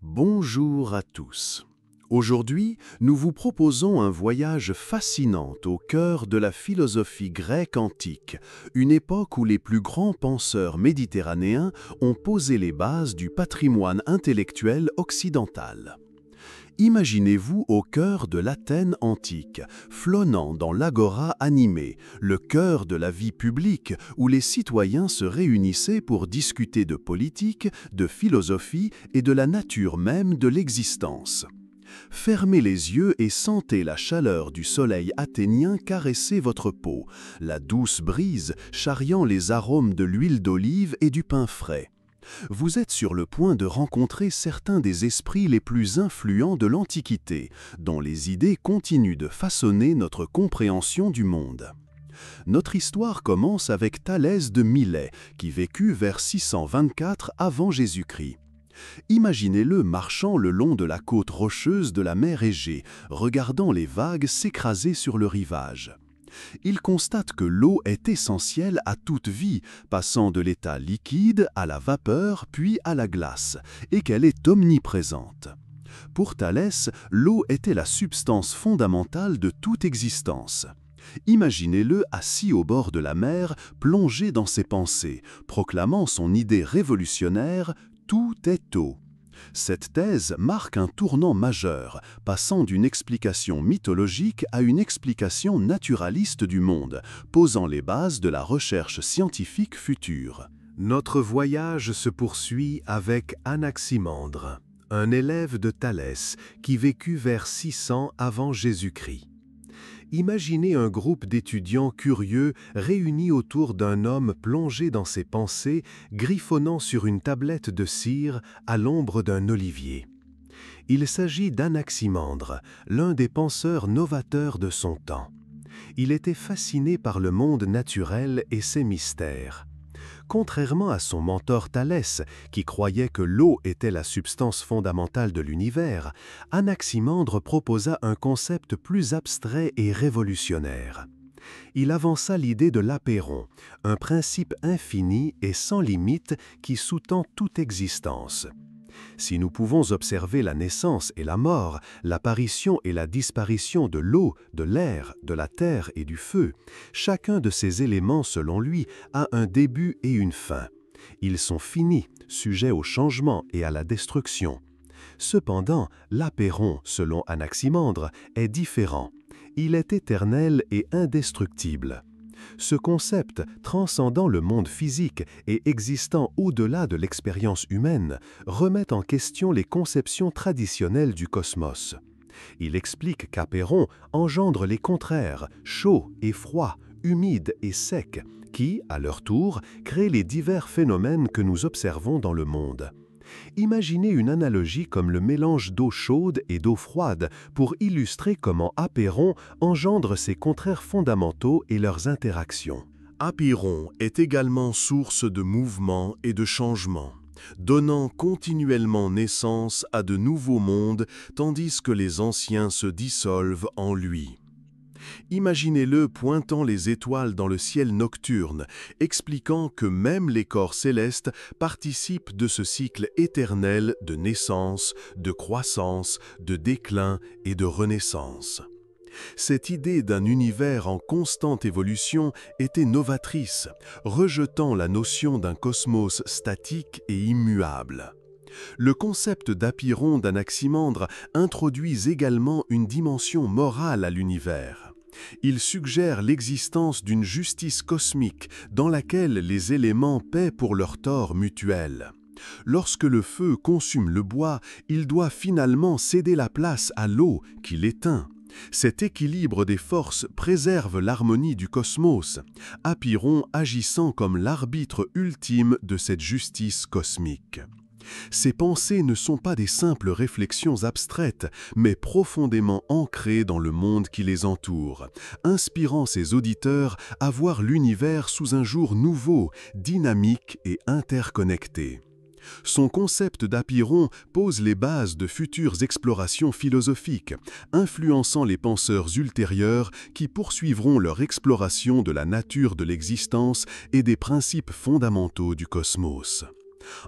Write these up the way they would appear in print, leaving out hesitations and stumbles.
Bonjour à tous. Aujourd'hui, nous vous proposons un voyage fascinant au cœur de la philosophie grecque antique, une époque où les plus grands penseurs méditerranéens ont posé les bases du patrimoine intellectuel occidental. Imaginez-vous au cœur de l'Athènes antique, flânant dans l'agora animée, le cœur de la vie publique où les citoyens se réunissaient pour discuter de politique, de philosophie et de la nature même de l'existence. Fermez les yeux et sentez la chaleur du soleil athénien caresser votre peau, la douce brise charriant les arômes de l'huile d'olive et du pain frais. Vous êtes sur le point de rencontrer certains des esprits les plus influents de l'Antiquité, dont les idées continuent de façonner notre compréhension du monde. Notre histoire commence avec Thalès de Milet, qui vécut vers 624 avant Jésus-Christ. Imaginez-le marchant le long de la côte rocheuse de la mer Égée, regardant les vagues s'écraser sur le rivage. Il constate que l'eau est essentielle à toute vie, passant de l'état liquide à la vapeur puis à la glace, et qu'elle est omniprésente. Pour Thalès, l'eau était la substance fondamentale de toute existence. Imaginez-le assis au bord de la mer, plongé dans ses pensées, proclamant son idée révolutionnaire « Tout est eau ». Cette thèse marque un tournant majeur, passant d'une explication mythologique à une explication naturaliste du monde, posant les bases de la recherche scientifique future. Notre voyage se poursuit avec Anaximandre, un élève de Thalès qui vécut vers 600 avant Jésus-Christ. Imaginez un groupe d'étudiants curieux réunis autour d'un homme plongé dans ses pensées, griffonnant sur une tablette de cire à l'ombre d'un olivier. Il s'agit d'Anaximandre, l'un des penseurs novateurs de son temps. Il était fasciné par le monde naturel et ses mystères. Contrairement à son mentor Thalès, qui croyait que l'eau était la substance fondamentale de l'univers, Anaximandre proposa un concept plus abstrait et révolutionnaire. Il avança l'idée de l'apeiron, un principe infini et sans limite qui sous-tend toute existence. Si nous pouvons observer la naissance et la mort, l'apparition et la disparition de l'eau, de l'air, de la terre et du feu, chacun de ces éléments, selon lui, a un début et une fin. Ils sont finis, sujets au changement et à la destruction. Cependant, l'apeiron, selon Anaximandre, est différent. Il est éternel et indestructible. Ce concept, transcendant le monde physique et existant au-delà de l'expérience humaine, remet en question les conceptions traditionnelles du cosmos. Il explique qu'apeiron engendre les contraires, chaud et froid, humide et sec, qui, à leur tour, créent les divers phénomènes que nous observons dans le monde. Imaginez une analogie comme le mélange d'eau chaude et d'eau froide pour illustrer comment apeiron engendre ces contraires fondamentaux et leurs interactions. Apeiron est également source de mouvement et de changement, donnant continuellement naissance à de nouveaux mondes tandis que les anciens se dissolvent en lui. Imaginez-le pointant les étoiles dans le ciel nocturne, expliquant que même les corps célestes participent de ce cycle éternel de naissance, de croissance, de déclin et de renaissance. Cette idée d'un univers en constante évolution était novatrice, rejetant la notion d'un cosmos statique et immuable. Le concept d'apeiron d'Anaximandre introduit également une dimension morale à l'univers. Il suggère l'existence d'une justice cosmique dans laquelle les éléments paient pour leurs torts mutuels. Lorsque le feu consume le bois, il doit finalement céder la place à l'eau qui l'éteint. Cet équilibre des forces préserve l'harmonie du cosmos, Apeiron agissant comme l'arbitre ultime de cette justice cosmique. Ces pensées ne sont pas des simples réflexions abstraites, mais profondément ancrées dans le monde qui les entoure, inspirant ses auditeurs à voir l'univers sous un jour nouveau, dynamique et interconnecté. Son concept d'apeiron pose les bases de futures explorations philosophiques, influençant les penseurs ultérieurs qui poursuivront leur exploration de la nature de l'existence et des principes fondamentaux du cosmos.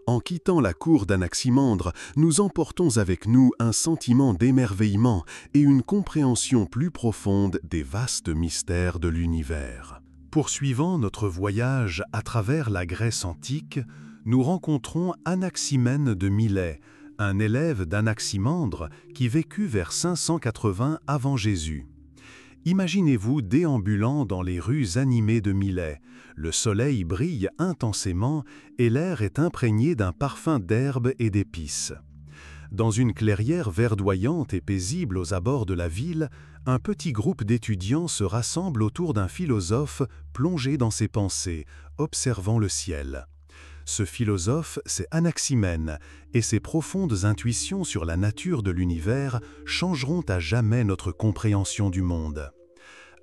En quittant la cour d'Anaximandre, nous emportons avec nous un sentiment d'émerveillement et une compréhension plus profonde des vastes mystères de l'univers. Poursuivant notre voyage à travers la Grèce antique, nous rencontrons Anaximène de Milet, un élève d'Anaximandre qui vécut vers 580 avant Jésus. Imaginez-vous déambulant dans les rues animées de Milet. Le soleil brille intensément et l'air est imprégné d'un parfum d'herbes et d'épices. Dans une clairière verdoyante et paisible aux abords de la ville, un petit groupe d'étudiants se rassemble autour d'un philosophe plongé dans ses pensées, observant le ciel. Ce philosophe, c'est Anaximène, et ses profondes intuitions sur la nature de l'univers changeront à jamais notre compréhension du monde.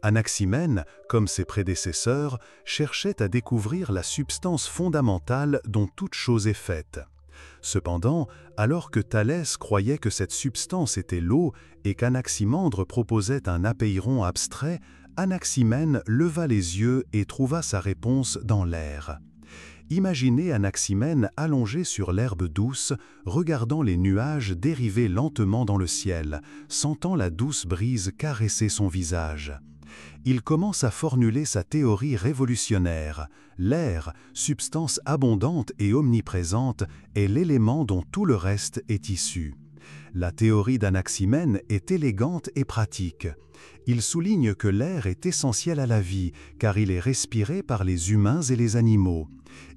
Anaximène, comme ses prédécesseurs, cherchait à découvrir la substance fondamentale dont toute chose est faite. Cependant, alors que Thalès croyait que cette substance était l'eau et qu'Anaximandre proposait un apeiron abstrait, Anaximène leva les yeux et trouva sa réponse dans l'air. Imaginez Anaximène allongé sur l'herbe douce, regardant les nuages dériver lentement dans le ciel, sentant la douce brise caresser son visage. Il commence à formuler sa théorie révolutionnaire. L'air, substance abondante et omniprésente, est l'élément dont tout le reste est issu. La théorie d'Anaximène est élégante et pratique. Il souligne que l'air est essentiel à la vie, car il est respiré par les humains et les animaux.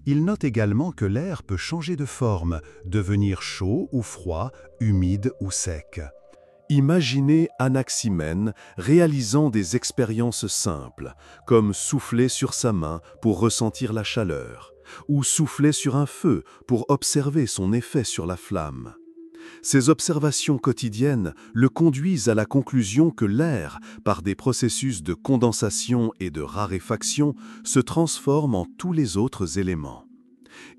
Il note également que l'air peut changer de forme, devenir chaud ou froid, humide ou sec. Imaginez Anaximène réalisant des expériences simples, comme souffler sur sa main pour ressentir la chaleur, ou souffler sur un feu pour observer son effet sur la flamme. Ces observations quotidiennes le conduisent à la conclusion que l'air, par des processus de condensation et de raréfaction, se transforme en tous les autres éléments.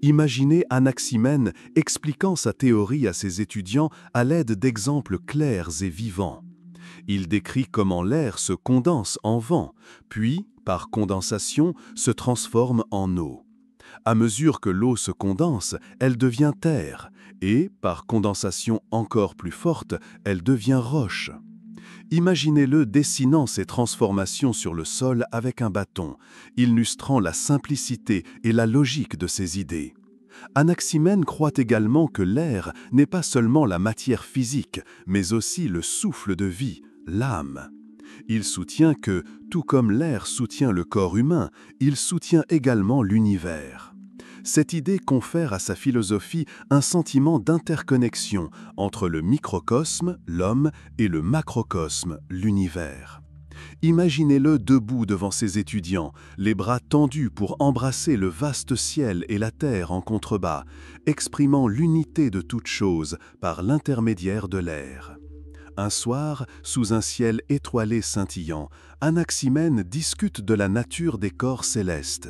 Imaginez Anaximène expliquant sa théorie à ses étudiants à l'aide d'exemples clairs et vivants. Il décrit comment l'air se condense en vent, puis, par condensation, se transforme en eau. À mesure que l'eau se condense, elle devient terre, et, par condensation encore plus forte, elle devient roche. Imaginez-le dessinant ces transformations sur le sol avec un bâton, illustrant la simplicité et la logique de ses idées. Anaximène croit également que l'air n'est pas seulement la matière physique, mais aussi le souffle de vie, l'âme. Il soutient que, tout comme l'air soutient le corps humain, il soutient également l'univers. Cette idée confère à sa philosophie un sentiment d'interconnexion entre le microcosme, l'homme, et le macrocosme, l'univers. Imaginez-le debout devant ses étudiants, les bras tendus pour embrasser le vaste ciel et la terre en contrebas, exprimant l'unité de toute chose par l'intermédiaire de l'air. Un soir, sous un ciel étoilé scintillant, Anaximène discute de la nature des corps célestes.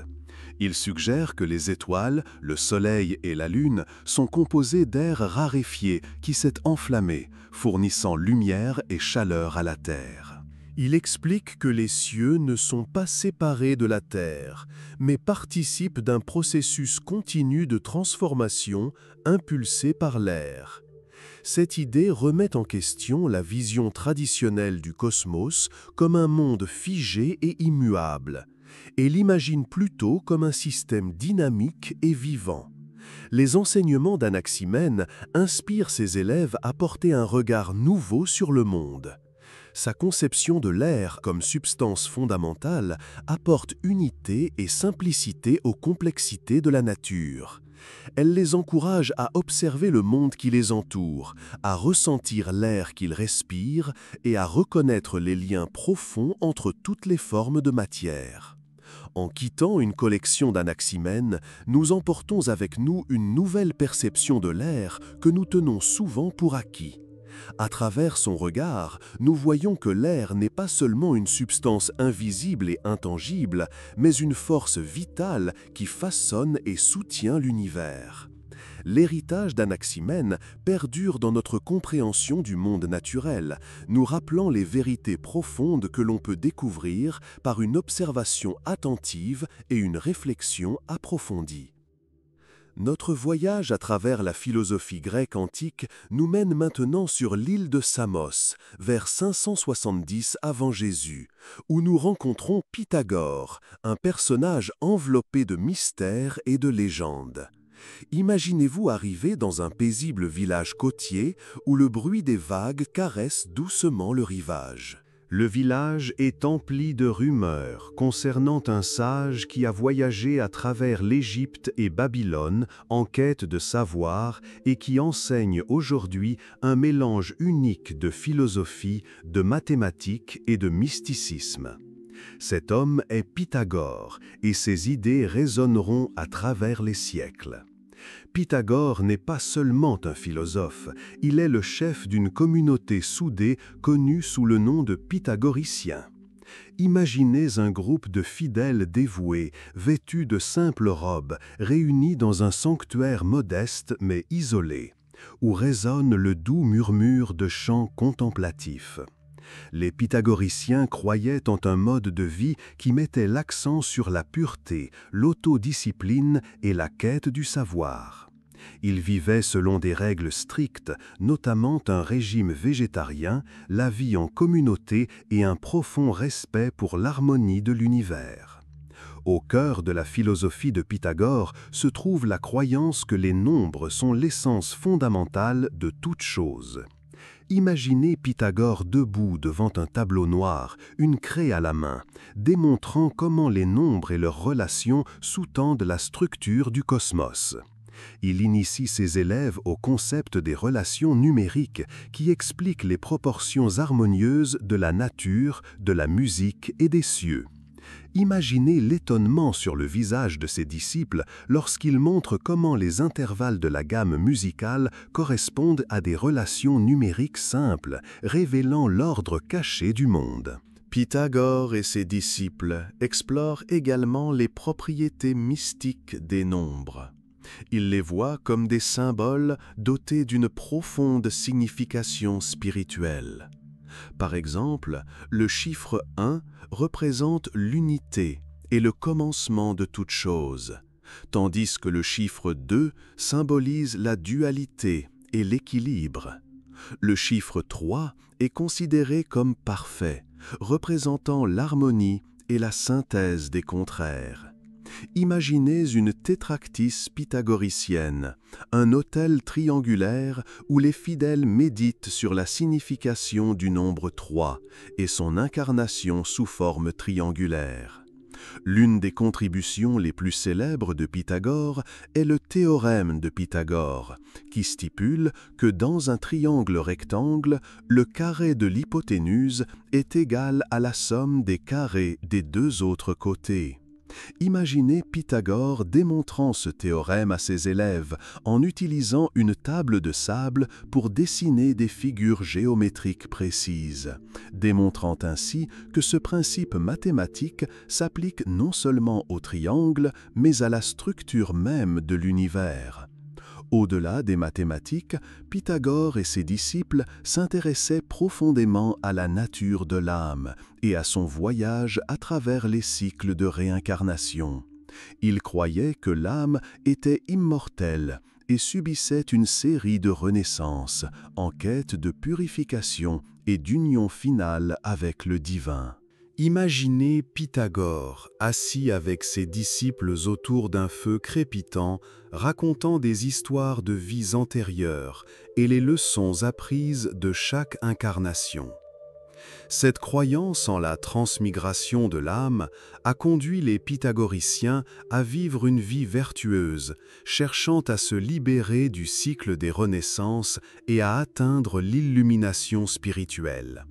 Il suggère que les étoiles, le soleil et la lune sont composés d'air raréfié qui s'est enflammé, fournissant lumière et chaleur à la terre. Il explique que les cieux ne sont pas séparés de la terre, mais participent d'un processus continu de transformation impulsé par l'air. Cette idée remet en question la vision traditionnelle du cosmos comme un monde figé et immuable, et l'imagine plutôt comme un système dynamique et vivant. Les enseignements d'Anaximène inspirent ses élèves à porter un regard nouveau sur le monde. Sa conception de l'air comme substance fondamentale apporte unité et simplicité aux complexités de la nature. Elle les encourage à observer le monde qui les entoure, à ressentir l'air qu'ils respirent et à reconnaître les liens profonds entre toutes les formes de matière. En quittant une collection d'Anaximène, nous emportons avec nous une nouvelle perception de l'air que nous tenons souvent pour acquis. À travers son regard, nous voyons que l'air n'est pas seulement une substance invisible et intangible, mais une force vitale qui façonne et soutient l'univers. L'héritage d'Anaximène perdure dans notre compréhension du monde naturel, nous rappelant les vérités profondes que l'on peut découvrir par une observation attentive et une réflexion approfondie. Notre voyage à travers la philosophie grecque antique nous mène maintenant sur l'île de Samos, vers 570 avant Jésus, où nous rencontrons Pythagore, un personnage enveloppé de mystères et de légendes. Imaginez-vous arriver dans un paisible village côtier où le bruit des vagues caresse doucement le rivage. Le village est empli de rumeurs concernant un sage qui a voyagé à travers l'Égypte et Babylone en quête de savoir et qui enseigne aujourd'hui un mélange unique de philosophie, de mathématiques et de mysticisme. Cet homme est Pythagore et ses idées résonneront à travers les siècles. Pythagore n'est pas seulement un philosophe, il est le chef d'une communauté soudée connue sous le nom de pythagoriciens. Imaginez un groupe de fidèles dévoués, vêtus de simples robes, réunis dans un sanctuaire modeste mais isolé, où résonne le doux murmure de chants contemplatifs. Les pythagoriciens croyaient en un mode de vie qui mettait l'accent sur la pureté, l'autodiscipline et la quête du savoir. Ils vivaient selon des règles strictes, notamment un régime végétarien, la vie en communauté et un profond respect pour l'harmonie de l'univers. Au cœur de la philosophie de Pythagore se trouve la croyance que les nombres sont l'essence fondamentale de toute chose. Imaginez Pythagore debout devant un tableau noir, une craie à la main, démontrant comment les nombres et leurs relations sous-tendent la structure du cosmos. Il initie ses élèves au concept des relations numériques qui expliquent les proportions harmonieuses de la nature, de la musique et des cieux. Imaginez l'étonnement sur le visage de ses disciples lorsqu'il montre comment les intervalles de la gamme musicale correspondent à des relations numériques simples, révélant l'ordre caché du monde. Pythagore et ses disciples explorent également les propriétés mystiques des nombres. Ils les voient comme des symboles dotés d'une profonde signification spirituelle. Par exemple, le chiffre 1 représente l'unité et le commencement de toute chose, tandis que le chiffre 2 symbolise la dualité et l'équilibre. Le chiffre 3 est considéré comme parfait, représentant l'harmonie et la synthèse des contraires. Imaginez une tétractys pythagoricienne, un autel triangulaire où les fidèles méditent sur la signification du nombre 3 et son incarnation sous forme triangulaire. L'une des contributions les plus célèbres de Pythagore est le théorème de Pythagore, qui stipule que dans un triangle rectangle, le carré de l'hypoténuse est égal à la somme des carrés des deux autres côtés. Imaginez Pythagore démontrant ce théorème à ses élèves en utilisant une table de sable pour dessiner des figures géométriques précises, démontrant ainsi que ce principe mathématique s'applique non seulement au triangle, mais à la structure même de l'univers. Au-delà des mathématiques, Pythagore et ses disciples s'intéressaient profondément à la nature de l'âme et à son voyage à travers les cycles de réincarnation. Ils croyaient que l'âme était immortelle et subissait une série de renaissances en quête de purification et d'union finale avec le divin. Imaginez Pythagore, assis avec ses disciples autour d'un feu crépitant, racontant des histoires de vies antérieures et les leçons apprises de chaque incarnation. Cette croyance en la transmigration de l'âme a conduit les pythagoriciens à vivre une vie vertueuse, cherchant à se libérer du cycle des renaissances et à atteindre l'illumination spirituelle.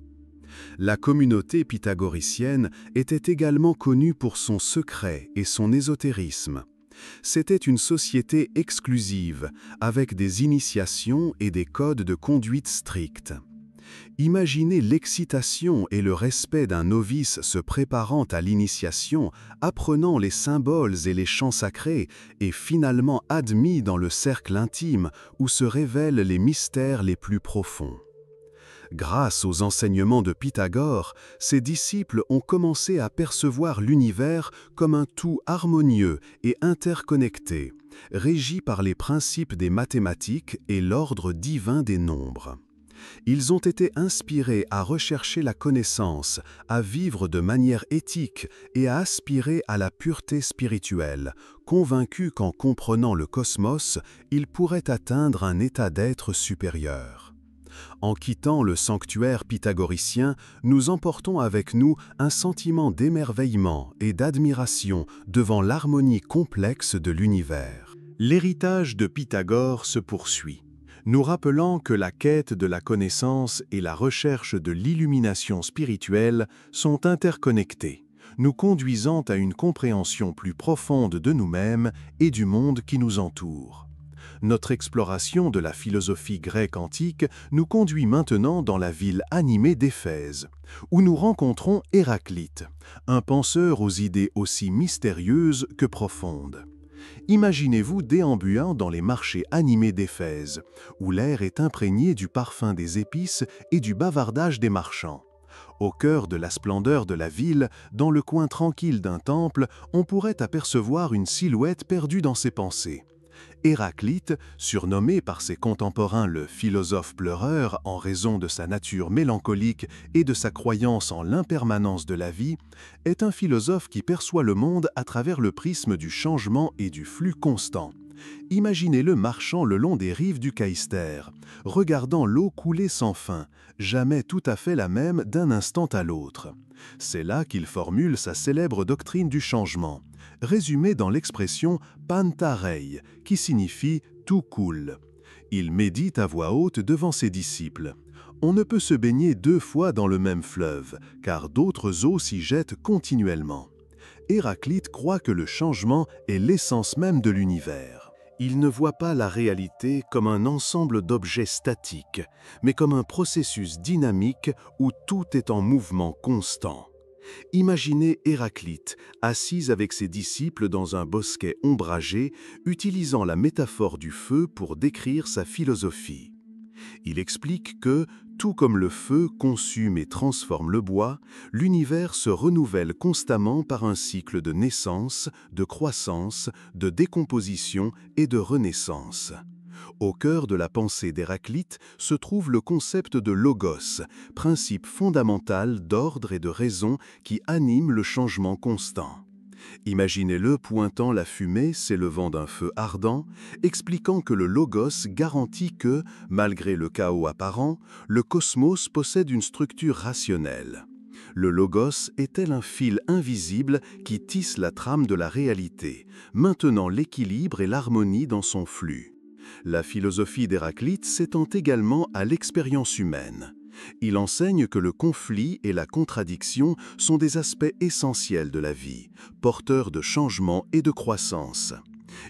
La communauté pythagoricienne était également connue pour son secret et son ésotérisme. C'était une société exclusive, avec des initiations et des codes de conduite stricts. Imaginez l'excitation et le respect d'un novice se préparant à l'initiation, apprenant les symboles et les chants sacrés, et finalement admis dans le cercle intime où se révèlent les mystères les plus profonds. Grâce aux enseignements de Pythagore, ses disciples ont commencé à percevoir l'univers comme un tout harmonieux et interconnecté, régi par les principes des mathématiques et l'ordre divin des nombres. Ils ont été inspirés à rechercher la connaissance, à vivre de manière éthique et à aspirer à la pureté spirituelle, convaincus qu'en comprenant le cosmos, ils pourraient atteindre un état d'être supérieur. En quittant le sanctuaire pythagoricien, nous emportons avec nous un sentiment d'émerveillement et d'admiration devant l'harmonie complexe de l'univers. L'héritage de Pythagore se poursuit, nous rappelant que la quête de la connaissance et la recherche de l'illumination spirituelle sont interconnectées, nous conduisant à une compréhension plus profonde de nous-mêmes et du monde qui nous entoure. Notre exploration de la philosophie grecque antique nous conduit maintenant dans la ville animée d'Éphèse, où nous rencontrons Héraclite, un penseur aux idées aussi mystérieuses que profondes. Imaginez-vous déambulant dans les marchés animés d'Éphèse, où l'air est imprégné du parfum des épices et du bavardage des marchands. Au cœur de la splendeur de la ville, dans le coin tranquille d'un temple, on pourrait apercevoir une silhouette perdue dans ses pensées. Héraclite, surnommé par ses contemporains le philosophe pleureur en raison de sa nature mélancolique et de sa croyance en l'impermanence de la vie, est un philosophe qui perçoit le monde à travers le prisme du changement et du flux constant. Imaginez-le marchant le long des rives du Caïster, regardant l'eau couler sans fin, jamais tout à fait la même d'un instant à l'autre. C'est là qu'il formule sa célèbre doctrine du changement, résumée dans l'expression « panta rei », qui signifie « tout coule ». Il médite à voix haute devant ses disciples. On ne peut se baigner deux fois dans le même fleuve, car d'autres eaux s'y jettent continuellement. Héraclite croit que le changement est l'essence même de l'univers. Il ne voit pas la réalité comme un ensemble d'objets statiques, mais comme un processus dynamique où tout est en mouvement constant. Imaginez Héraclite, assis avec ses disciples dans un bosquet ombragé, utilisant la métaphore du feu pour décrire sa philosophie. Il explique que, tout comme le feu consume et transforme le bois, l'univers se renouvelle constamment par un cycle de naissance, de croissance, de décomposition et de renaissance. Au cœur de la pensée d'Héraclite se trouve le concept de logos, principe fondamental d'ordre et de raison qui anime le changement constant. Imaginez-le pointant la fumée s'élevant d'un feu ardent, expliquant que le logos garantit que, malgré le chaos apparent, le cosmos possède une structure rationnelle. Le logos est tel un fil invisible qui tisse la trame de la réalité, maintenant l'équilibre et l'harmonie dans son flux. La philosophie d'Héraclite s'étend également à l'expérience humaine. Il enseigne que le conflit et la contradiction sont des aspects essentiels de la vie, porteurs de changement et de croissance.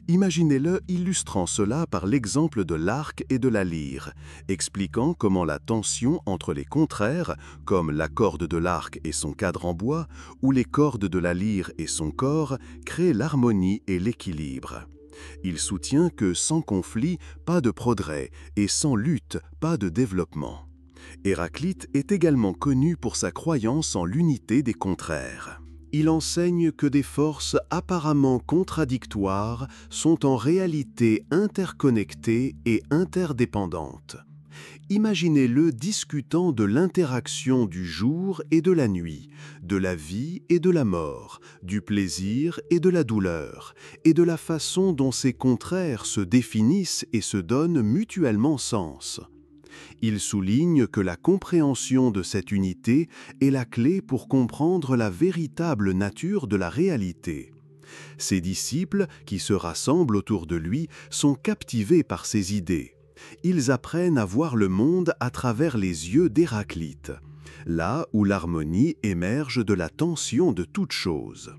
Imaginez-le illustrant cela par l'exemple de l'arc et de la lyre, expliquant comment la tension entre les contraires, comme la corde de l'arc et son cadre en bois, ou les cordes de la lyre et son corps, crée l'harmonie et l'équilibre. Il soutient que sans conflit, pas de progrès, et sans lutte, pas de développement. Héraclite est également connu pour sa croyance en l'unité des contraires. Il enseigne que des forces apparemment contradictoires sont en réalité interconnectées et interdépendantes. Imaginez-le discutant de l'interaction du jour et de la nuit, de la vie et de la mort, du plaisir et de la douleur, et de la façon dont ces contraires se définissent et se donnent mutuellement sens. Il souligne que la compréhension de cette unité est la clé pour comprendre la véritable nature de la réalité. Ses disciples, qui se rassemblent autour de lui, sont captivés par ses idées. Ils apprennent à voir le monde à travers les yeux d'Héraclite, là où l'harmonie émerge de la tension de toute chose.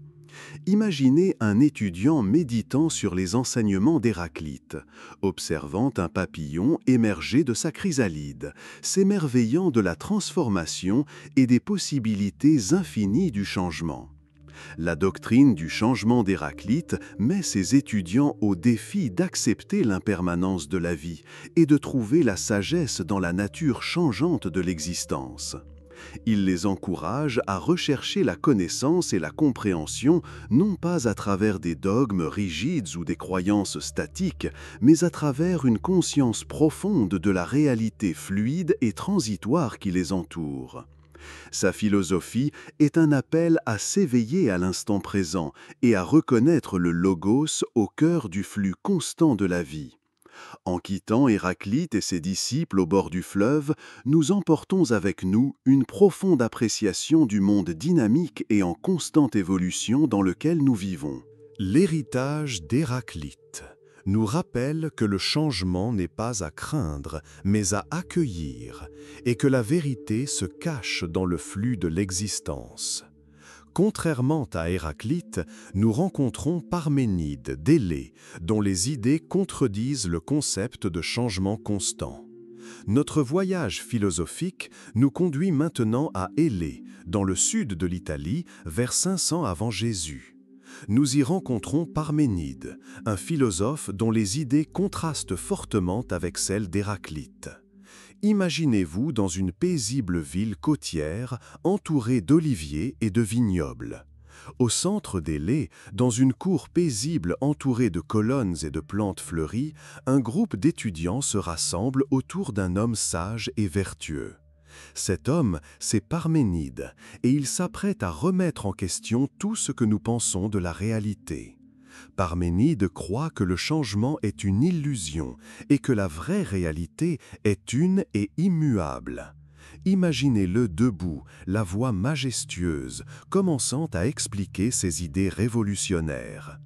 Imaginez un étudiant méditant sur les enseignements d'Héraclite, observant un papillon émerger de sa chrysalide, s'émerveillant de la transformation et des possibilités infinies du changement. La doctrine du changement d'Héraclite met ses étudiants au défi d'accepter l'impermanence de la vie et de trouver la sagesse dans la nature changeante de l'existence. Il les encourage à rechercher la connaissance et la compréhension non pas à travers des dogmes rigides ou des croyances statiques, mais à travers une conscience profonde de la réalité fluide et transitoire qui les entoure. Sa philosophie est un appel à s'éveiller à l'instant présent et à reconnaître le logos au cœur du flux constant de la vie. En quittant Héraclite et ses disciples au bord du fleuve, nous emportons avec nous une profonde appréciation du monde dynamique et en constante évolution dans lequel nous vivons. L'héritage d'Héraclite nous rappelle que le changement n'est pas à craindre, mais à accueillir, et que la vérité se cache dans le flux de l'existence. Contrairement à Héraclite, nous rencontrons Parménide d'Élée, dont les idées contredisent le concept de changement constant. Notre voyage philosophique nous conduit maintenant à Élée, dans le sud de l'Italie, vers 500 avant Jésus. Nous y rencontrons Parménide, un philosophe dont les idées contrastent fortement avec celles d'Héraclite. Imaginez-vous dans une paisible ville côtière entourée d'oliviers et de vignobles. Au centre d'Élée, dans une cour paisible entourée de colonnes et de plantes fleuries, un groupe d'étudiants se rassemble autour d'un homme sage et vertueux. Cet homme, c'est Parménide, et il s'apprête à remettre en question tout ce que nous pensons de la réalité. Parménide croit que le changement est une illusion et que la vraie réalité est une et immuable. Imaginez-le debout, la voix majestueuse, commençant à expliquer ses idées révolutionnaires.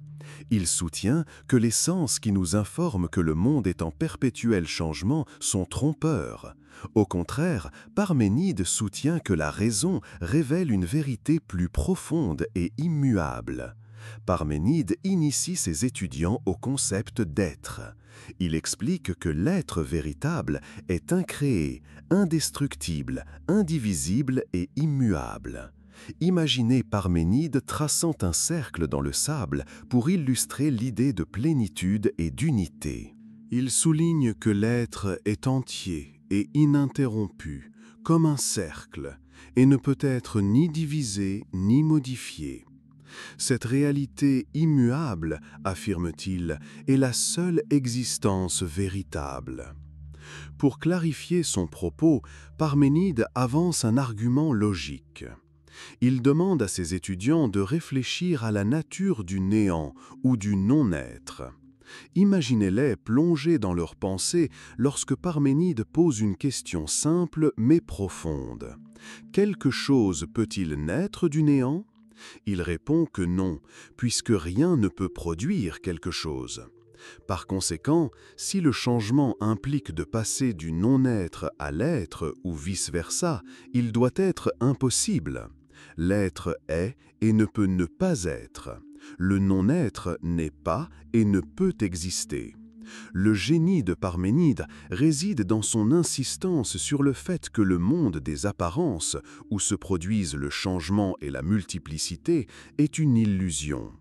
Il soutient que les sens qui nous informent que le monde est en perpétuel changement sont trompeurs. Au contraire, Parménide soutient que la raison révèle une vérité plus profonde et immuable. Parménide initie ses étudiants au concept d'être. Il explique que l'être véritable est incréé, indestructible, indivisible et immuable. Imaginez Parménide traçant un cercle dans le sable pour illustrer l'idée de plénitude et d'unité. Il souligne que l'être est entier et ininterrompu, comme un cercle, et ne peut être ni divisé ni modifié. Cette réalité immuable, affirme-t-il, est la seule existence véritable. Pour clarifier son propos, Parménide avance un argument logique. Il demande à ses étudiants de réfléchir à la nature du néant ou du non-être. Imaginez-les plongés dans leurs pensées lorsque Parménide pose une question simple mais profonde. Quelque chose peut-il naître du néant ? Il répond que non, puisque rien ne peut produire quelque chose. Par conséquent, si le changement implique de passer du non-être à l'être ou vice-versa, il doit être impossible. L'être est et ne peut ne pas être. Le non-être n'est pas et ne peut exister. Le génie de Parménide réside dans son insistance sur le fait que le monde des apparences, où se produisent le changement et la multiplicité, est une illusion.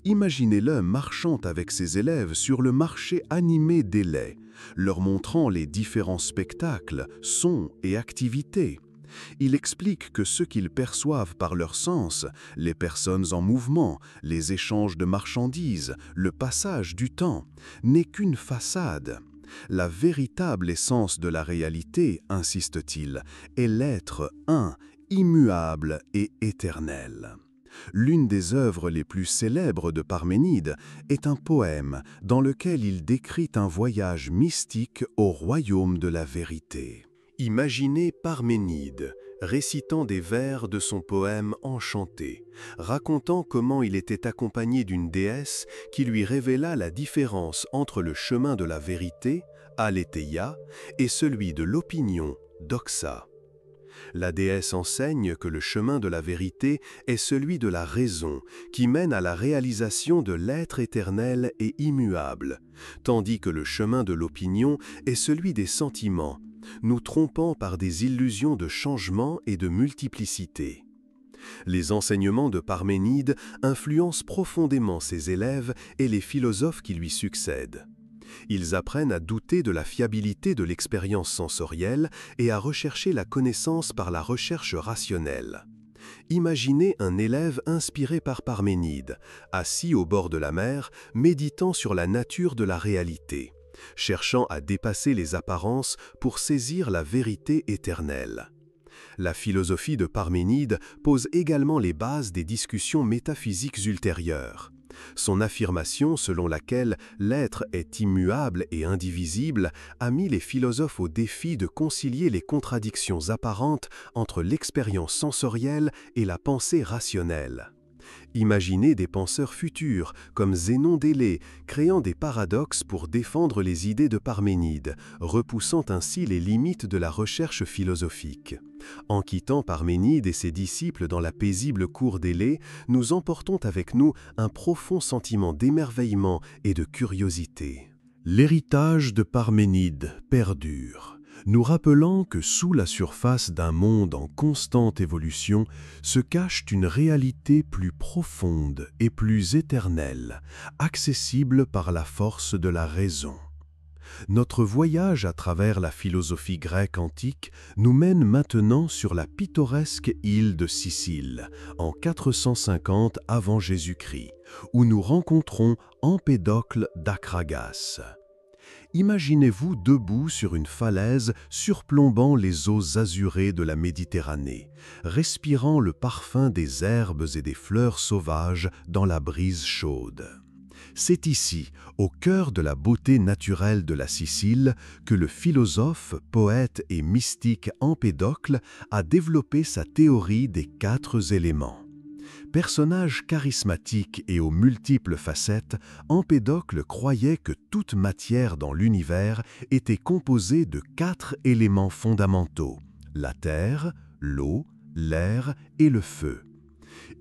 Imaginez-le marchant avec ses élèves sur le marché animé d'Élée, leur montrant les différents spectacles, sons et activités. Il explique que ce qu'ils perçoivent par leurs sens, les personnes en mouvement, les échanges de marchandises, le passage du temps, n'est qu'une façade. La véritable essence de la réalité, insiste-t-il, est l'être un, immuable et éternel. L'une des œuvres les plus célèbres de Parménide est un poème dans lequel il décrit un voyage mystique au royaume de la vérité. Imaginez Parménide récitant des vers de son poème Enchanté, racontant comment il était accompagné d'une déesse qui lui révéla la différence entre le chemin de la vérité, Aletheia, et celui de l'opinion, Doxa. La déesse enseigne que le chemin de la vérité est celui de la raison, qui mène à la réalisation de l'être éternel et immuable, tandis que le chemin de l'opinion est celui des sentiments, nous trompant par des illusions de changement et de multiplicité. Les enseignements de Parménide influencent profondément ses élèves et les philosophes qui lui succèdent. Ils apprennent à douter de la fiabilité de l'expérience sensorielle et à rechercher la connaissance par la recherche rationnelle. Imaginez un élève inspiré par Parménide, assis au bord de la mer, méditant sur la nature de la réalité, cherchant à dépasser les apparences pour saisir la vérité éternelle. La philosophie de Parménide pose également les bases des discussions métaphysiques ultérieures. Son affirmation selon laquelle l'être est immuable et indivisible a mis les philosophes au défi de concilier les contradictions apparentes entre l'expérience sensorielle et la pensée rationnelle. Imaginez des penseurs futurs, comme Zénon d'Élée, créant des paradoxes pour défendre les idées de Parménide, repoussant ainsi les limites de la recherche philosophique. En quittant Parménide et ses disciples dans la paisible cour d'Élée, nous emportons avec nous un profond sentiment d'émerveillement et de curiosité. L'héritage de Parménide perdure, nous rappelant que sous la surface d'un monde en constante évolution se cache une réalité plus profonde et plus éternelle, accessible par la force de la raison. Notre voyage à travers la philosophie grecque antique nous mène maintenant sur la pittoresque île de Sicile, en 450 avant Jésus-Christ, où nous rencontrons Empédocle d'Acragas. Imaginez-vous debout sur une falaise surplombant les eaux azurées de la Méditerranée, respirant le parfum des herbes et des fleurs sauvages dans la brise chaude. C'est ici, au cœur de la beauté naturelle de la Sicile, que le philosophe, poète et mystique Empédocle a développé sa théorie des 4 éléments. Personnage charismatique et aux multiples facettes, Empédocle croyait que toute matière dans l'univers était composée de 4 éléments fondamentaux: la terre, l'eau, l'air et le feu.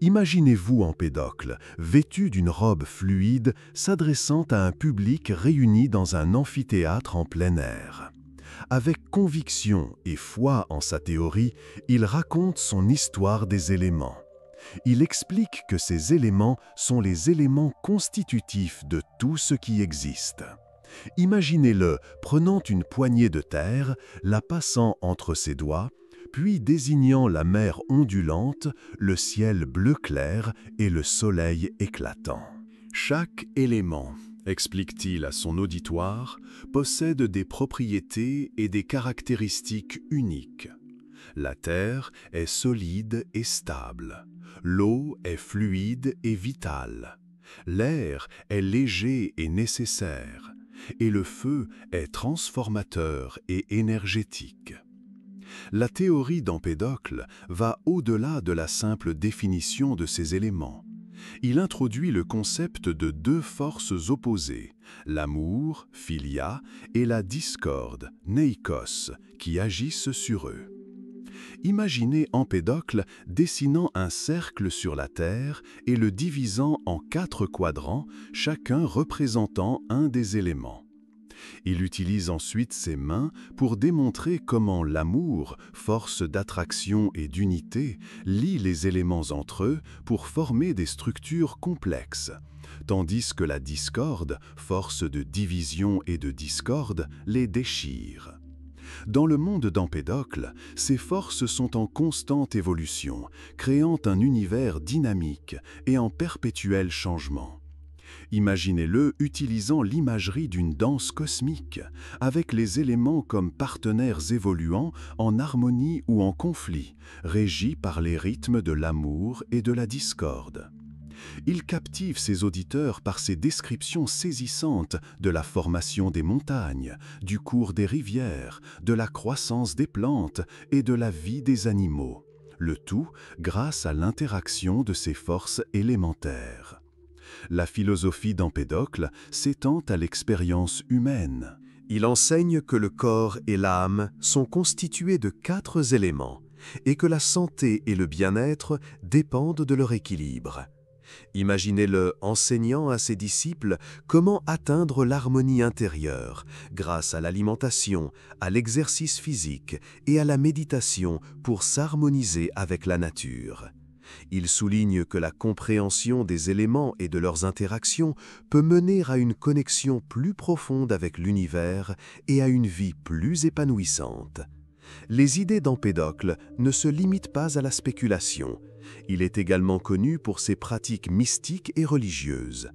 Imaginez-vous Empédocle, vêtu d'une robe fluide, s'adressant à un public réuni dans un amphithéâtre en plein air. Avec conviction et foi en sa théorie, il raconte son histoire des éléments. Il explique que ces éléments sont les éléments constitutifs de tout ce qui existe. Imaginez-le prenant une poignée de terre, la passant entre ses doigts, puis désignant la mer ondulante, le ciel bleu clair et le soleil éclatant. Chaque élément, explique-t-il à son auditoire, possède des propriétés et des caractéristiques uniques. La terre est solide et stable. L'eau est fluide et vitale. L'air est léger et nécessaire. Et le feu est transformateur et énergétique. La théorie d'Empédocle va au-delà de la simple définition de ces éléments. Il introduit le concept de 2 forces opposées, l'amour, philia, et la discorde, neikos, qui agissent sur eux. Imaginez Empédocle dessinant un cercle sur la Terre et le divisant en 4 quadrants, chacun représentant un des éléments. Il utilise ensuite ses mains pour démontrer comment l'amour, force d'attraction et d'unité, lie les éléments entre eux pour former des structures complexes, tandis que la discorde, force de division et de discorde, les déchire. Dans le monde d'Empédocle, ces forces sont en constante évolution, créant un univers dynamique et en perpétuel changement. Imaginez-le utilisant l'imagerie d'une danse cosmique, avec les éléments comme partenaires évoluants en harmonie ou en conflit, régis par les rythmes de l'amour et de la discorde. Il captive ses auditeurs par ses descriptions saisissantes de la formation des montagnes, du cours des rivières, de la croissance des plantes et de la vie des animaux, le tout grâce à l'interaction de ces forces élémentaires. La philosophie d'Empédocle s'étend à l'expérience humaine. Il enseigne que le corps et l'âme sont constitués de 4 éléments et que la santé et le bien-être dépendent de leur équilibre. Imaginez-le enseignant à ses disciples comment atteindre l'harmonie intérieure grâce à l'alimentation, à l'exercice physique et à la méditation pour s'harmoniser avec la nature. Il souligne que la compréhension des éléments et de leurs interactions peut mener à une connexion plus profonde avec l'univers et à une vie plus épanouissante. Les idées d'Empédocle ne se limitent pas à la spéculation. Il est également connu pour ses pratiques mystiques et religieuses.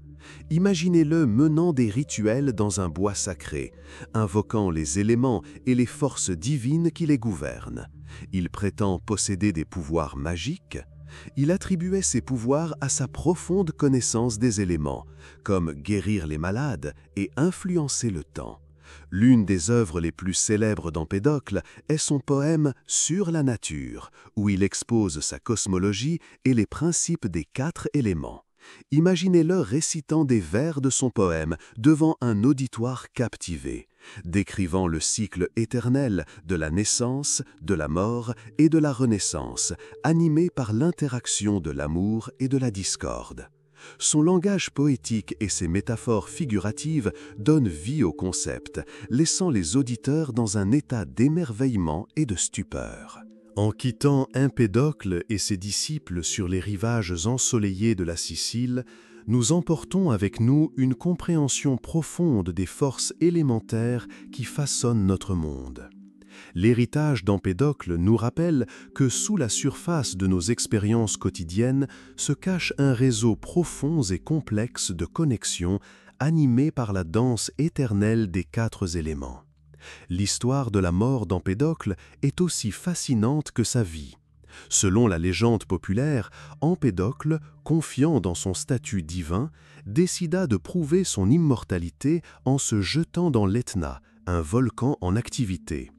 Imaginez-le menant des rituels dans un bois sacré, invoquant les éléments et les forces divines qui les gouvernent. Il prétend posséder des pouvoirs magiques. Il attribuait ces pouvoirs à sa profonde connaissance des éléments, comme guérir les malades et influencer le temps. L'une des œuvres les plus célèbres d'Empédocle est son poème « Sur la nature », où il expose sa cosmologie et les principes des 4 éléments. Imaginez-le récitant des vers de son poème devant un auditoire captivé, décrivant le cycle éternel de la naissance, de la mort et de la renaissance, animé par l'interaction de l'amour et de la discorde. Son langage poétique et ses métaphores figuratives donnent vie au concept, laissant les auditeurs dans un état d'émerveillement et de stupeur. En quittant Empédocle et ses disciples sur les rivages ensoleillés de la Sicile, nous emportons avec nous une compréhension profonde des forces élémentaires qui façonnent notre monde. L'héritage d'Empédocle nous rappelle que sous la surface de nos expériences quotidiennes se cache un réseau profond et complexe de connexions animé par la danse éternelle des 4 éléments. L'histoire de la mort d'Empédocle est aussi fascinante que sa vie. Selon la légende populaire, Empédocle, confiant dans son statut divin, décida de prouver son immortalité en se jetant dans l'Etna, un volcan en activité.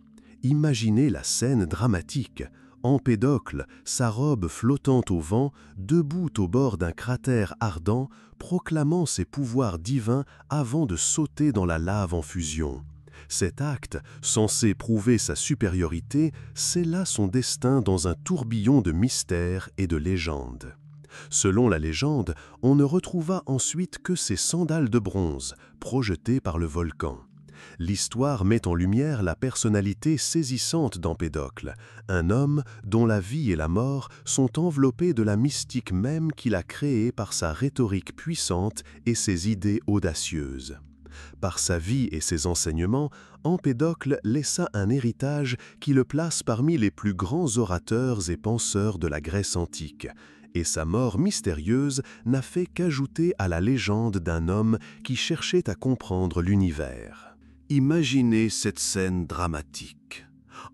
Imaginez la scène dramatique. Empédocle, sa robe flottant au vent, debout au bord d'un cratère ardent, proclamant ses pouvoirs divins avant de sauter dans la lave en fusion. Cet acte, censé prouver sa supériorité, scella son destin dans un tourbillon de mystères et de légendes. Selon la légende, on ne retrouva ensuite que ses sandales de bronze, projetées par le volcan. L'histoire met en lumière la personnalité saisissante d'Empédocle, un homme dont la vie et la mort sont enveloppées de la mystique même qu'il a créée par sa rhétorique puissante et ses idées audacieuses. Par sa vie et ses enseignements, Empédocle laissa un héritage qui le place parmi les plus grands orateurs et penseurs de la Grèce antique, et sa mort mystérieuse n'a fait qu'ajouter à la légende d'un homme qui cherchait à comprendre l'univers. Imaginez cette scène dramatique.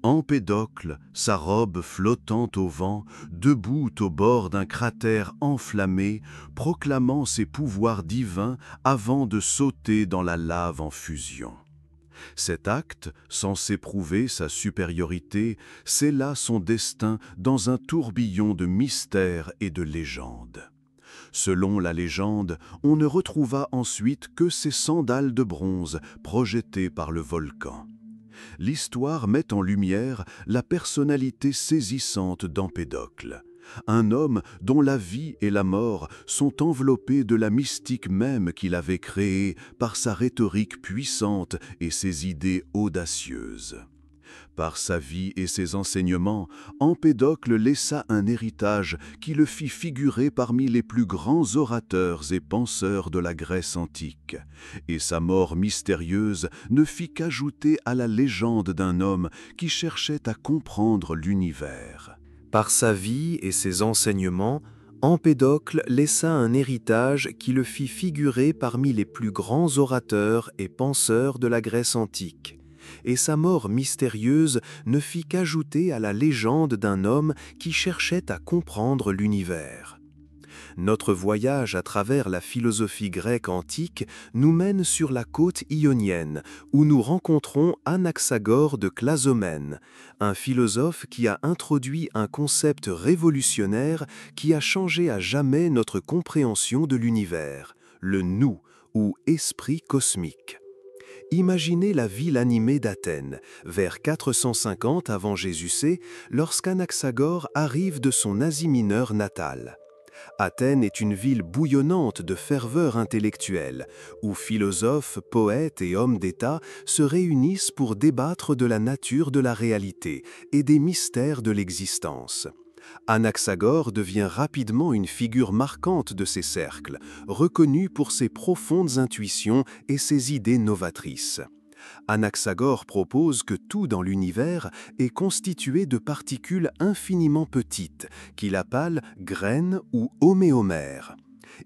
Empédocle, sa robe flottant au vent, debout au bord d'un cratère enflammé, proclamant ses pouvoirs divins avant de sauter dans la lave en fusion. Cet acte, censé prouver sa supériorité, scella son destin dans un tourbillon de mystères et de légendes. Selon la légende, on ne retrouva ensuite que ses sandales de bronze projetées par le volcan. L'histoire met en lumière la personnalité saisissante d'Empédocle, un homme dont la vie et la mort sont enveloppées de la mystique même qu'il avait créée par sa rhétorique puissante et ses idées audacieuses. Par sa vie et ses enseignements, Empédocle laissa un héritage qui le fit figurer parmi les plus grands orateurs et penseurs de la Grèce antique, et sa mort mystérieuse ne fit qu'ajouter à la légende d'un homme qui cherchait à comprendre l'univers. Par sa vie et ses enseignements, Empédocle laissa un héritage qui le fit figurer parmi les plus grands orateurs et penseurs de la Grèce antique, et sa mort mystérieuse ne fit qu'ajouter à la légende d'un homme qui cherchait à comprendre l'univers. Notre voyage à travers la philosophie grecque antique nous mène sur la côte ionienne, où nous rencontrons Anaxagore de Clazomène, un philosophe qui a introduit un concept révolutionnaire qui a changé à jamais notre compréhension de l'univers, le nous, ou esprit cosmique. Imaginez la ville animée d'Athènes, vers 450 avant Jésus-C, lorsqu'Anaxagore arrive de son Asie mineure natale. Athènes est une ville bouillonnante de ferveur intellectuelle, où philosophes, poètes et hommes d'État se réunissent pour débattre de la nature de la réalité et des mystères de l'existence. Anaxagore devient rapidement une figure marquante de ces cercles, reconnue pour ses profondes intuitions et ses idées novatrices. Anaxagore propose que tout dans l'univers est constitué de particules infiniment petites, qu'il appelle graines ou homéomères.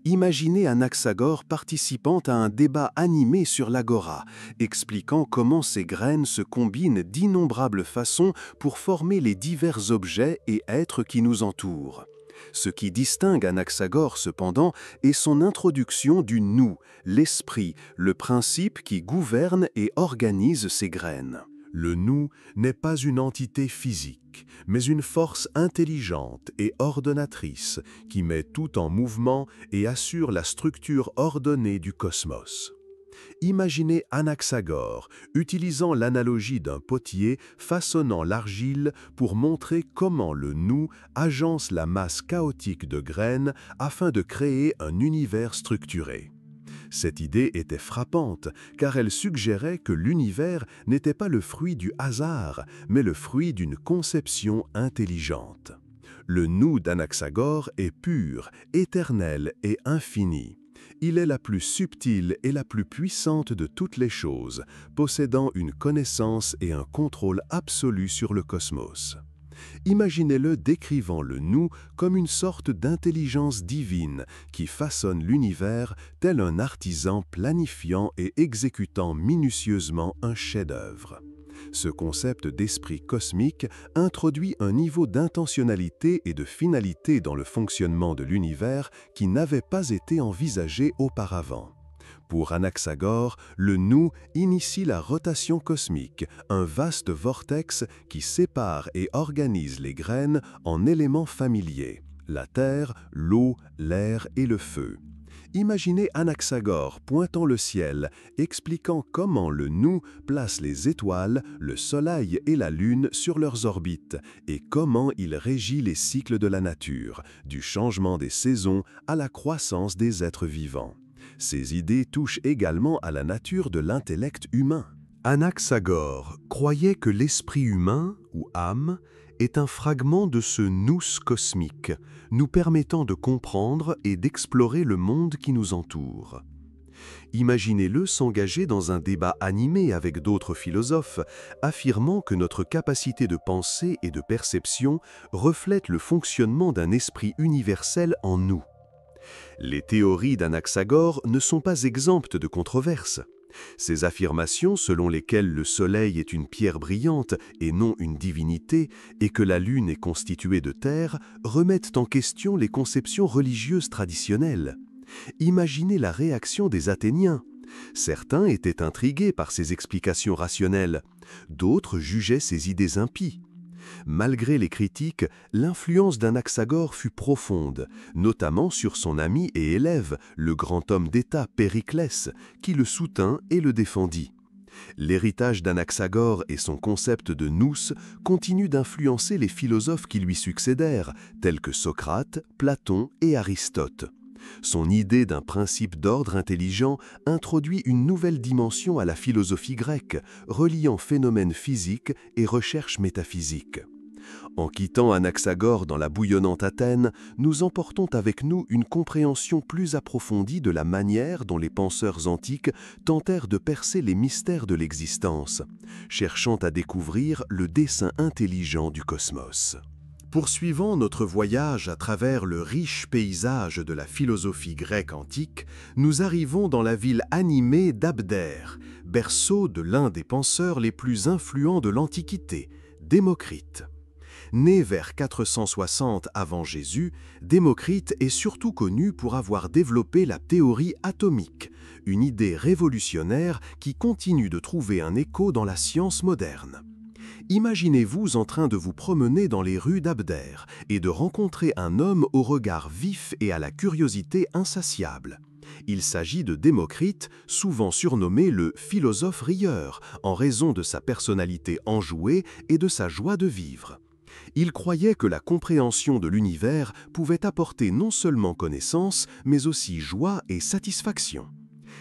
Imaginez Anaxagore participant à un débat animé sur l'agora, expliquant comment ces graines se combinent d'innombrables façons pour former les divers objets et êtres qui nous entourent. Ce qui distingue Anaxagore, cependant, est son introduction du nous, l'esprit, le principe qui gouverne et organise ces graines. Le nous n'est pas une entité physique, mais une force intelligente et ordonnatrice qui met tout en mouvement et assure la structure ordonnée du cosmos. Imaginez Anaxagore utilisant l'analogie d'un potier façonnant l'argile pour montrer comment le nous agence la masse chaotique de graines afin de créer un univers structuré. Cette idée était frappante car elle suggérait que l'univers n'était pas le fruit du hasard, mais le fruit d'une conception intelligente. Le nous d'Anaxagore est pur, éternel et infini. Il est la plus subtile et la plus puissante de toutes les choses, possédant une connaissance et un contrôle absolu sur le cosmos. Imaginez-le décrivant le nous comme une sorte d'intelligence divine qui façonne l'univers tel un artisan planifiant et exécutant minutieusement un chef-d'œuvre. Ce concept d'esprit cosmique introduit un niveau d'intentionnalité et de finalité dans le fonctionnement de l'univers qui n'avait pas été envisagé auparavant. Pour Anaxagore, le nous initie la rotation cosmique, un vaste vortex qui sépare et organise les graines en éléments familiers, la terre, l'eau, l'air et le feu. Imaginez Anaxagore pointant le ciel, expliquant comment le nous place les étoiles, le soleil et la lune sur leurs orbites, et comment il régit les cycles de la nature, du changement des saisons à la croissance des êtres vivants. Ces idées touchent également à la nature de l'intellect humain. Anaxagore croyait que l'esprit humain, ou âme, est un fragment de ce nous cosmique, nous permettant de comprendre et d'explorer le monde qui nous entoure. Imaginez-le s'engager dans un débat animé avec d'autres philosophes, affirmant que notre capacité de pensée et de perception reflète le fonctionnement d'un esprit universel en nous. Les théories d'Anaxagore ne sont pas exemptes de controverses. Ces affirmations selon lesquelles le Soleil est une pierre brillante et non une divinité et que la Lune est constituée de terre remettent en question les conceptions religieuses traditionnelles. Imaginez la réaction des Athéniens. Certains étaient intrigués par ces explications rationnelles, d'autres jugeaient ces idées impies. Malgré les critiques, l'influence d'Anaxagore fut profonde, notamment sur son ami et élève, le grand homme d'État Périclès, qui le soutint et le défendit. L'héritage d'Anaxagore et son concept de nous continuent d'influencer les philosophes qui lui succédèrent, tels que Socrate, Platon et Aristote. Son idée d'un principe d'ordre intelligent introduit une nouvelle dimension à la philosophie grecque, reliant phénomènes physiques et recherches métaphysiques. En quittant Anaxagore dans la bouillonnante Athènes, nous emportons avec nous une compréhension plus approfondie de la manière dont les penseurs antiques tentèrent de percer les mystères de l'existence, cherchant à découvrir le dessein intelligent du cosmos. Poursuivant notre voyage à travers le riche paysage de la philosophie grecque antique, nous arrivons dans la ville animée d'Abdère, berceau de l'un des penseurs les plus influents de l'Antiquité, Démocrite. Né vers 460 avant Jésus, Démocrite est surtout connu pour avoir développé la théorie atomique, une idée révolutionnaire qui continue de trouver un écho dans la science moderne. Imaginez-vous en train de vous promener dans les rues d'Abdère et de rencontrer un homme au regard vif et à la curiosité insatiable. Il s'agit de Démocrite, souvent surnommé le philosophe rieur, en raison de sa personnalité enjouée et de sa joie de vivre. Il croyait que la compréhension de l'univers pouvait apporter non seulement connaissance, mais aussi joie et satisfaction.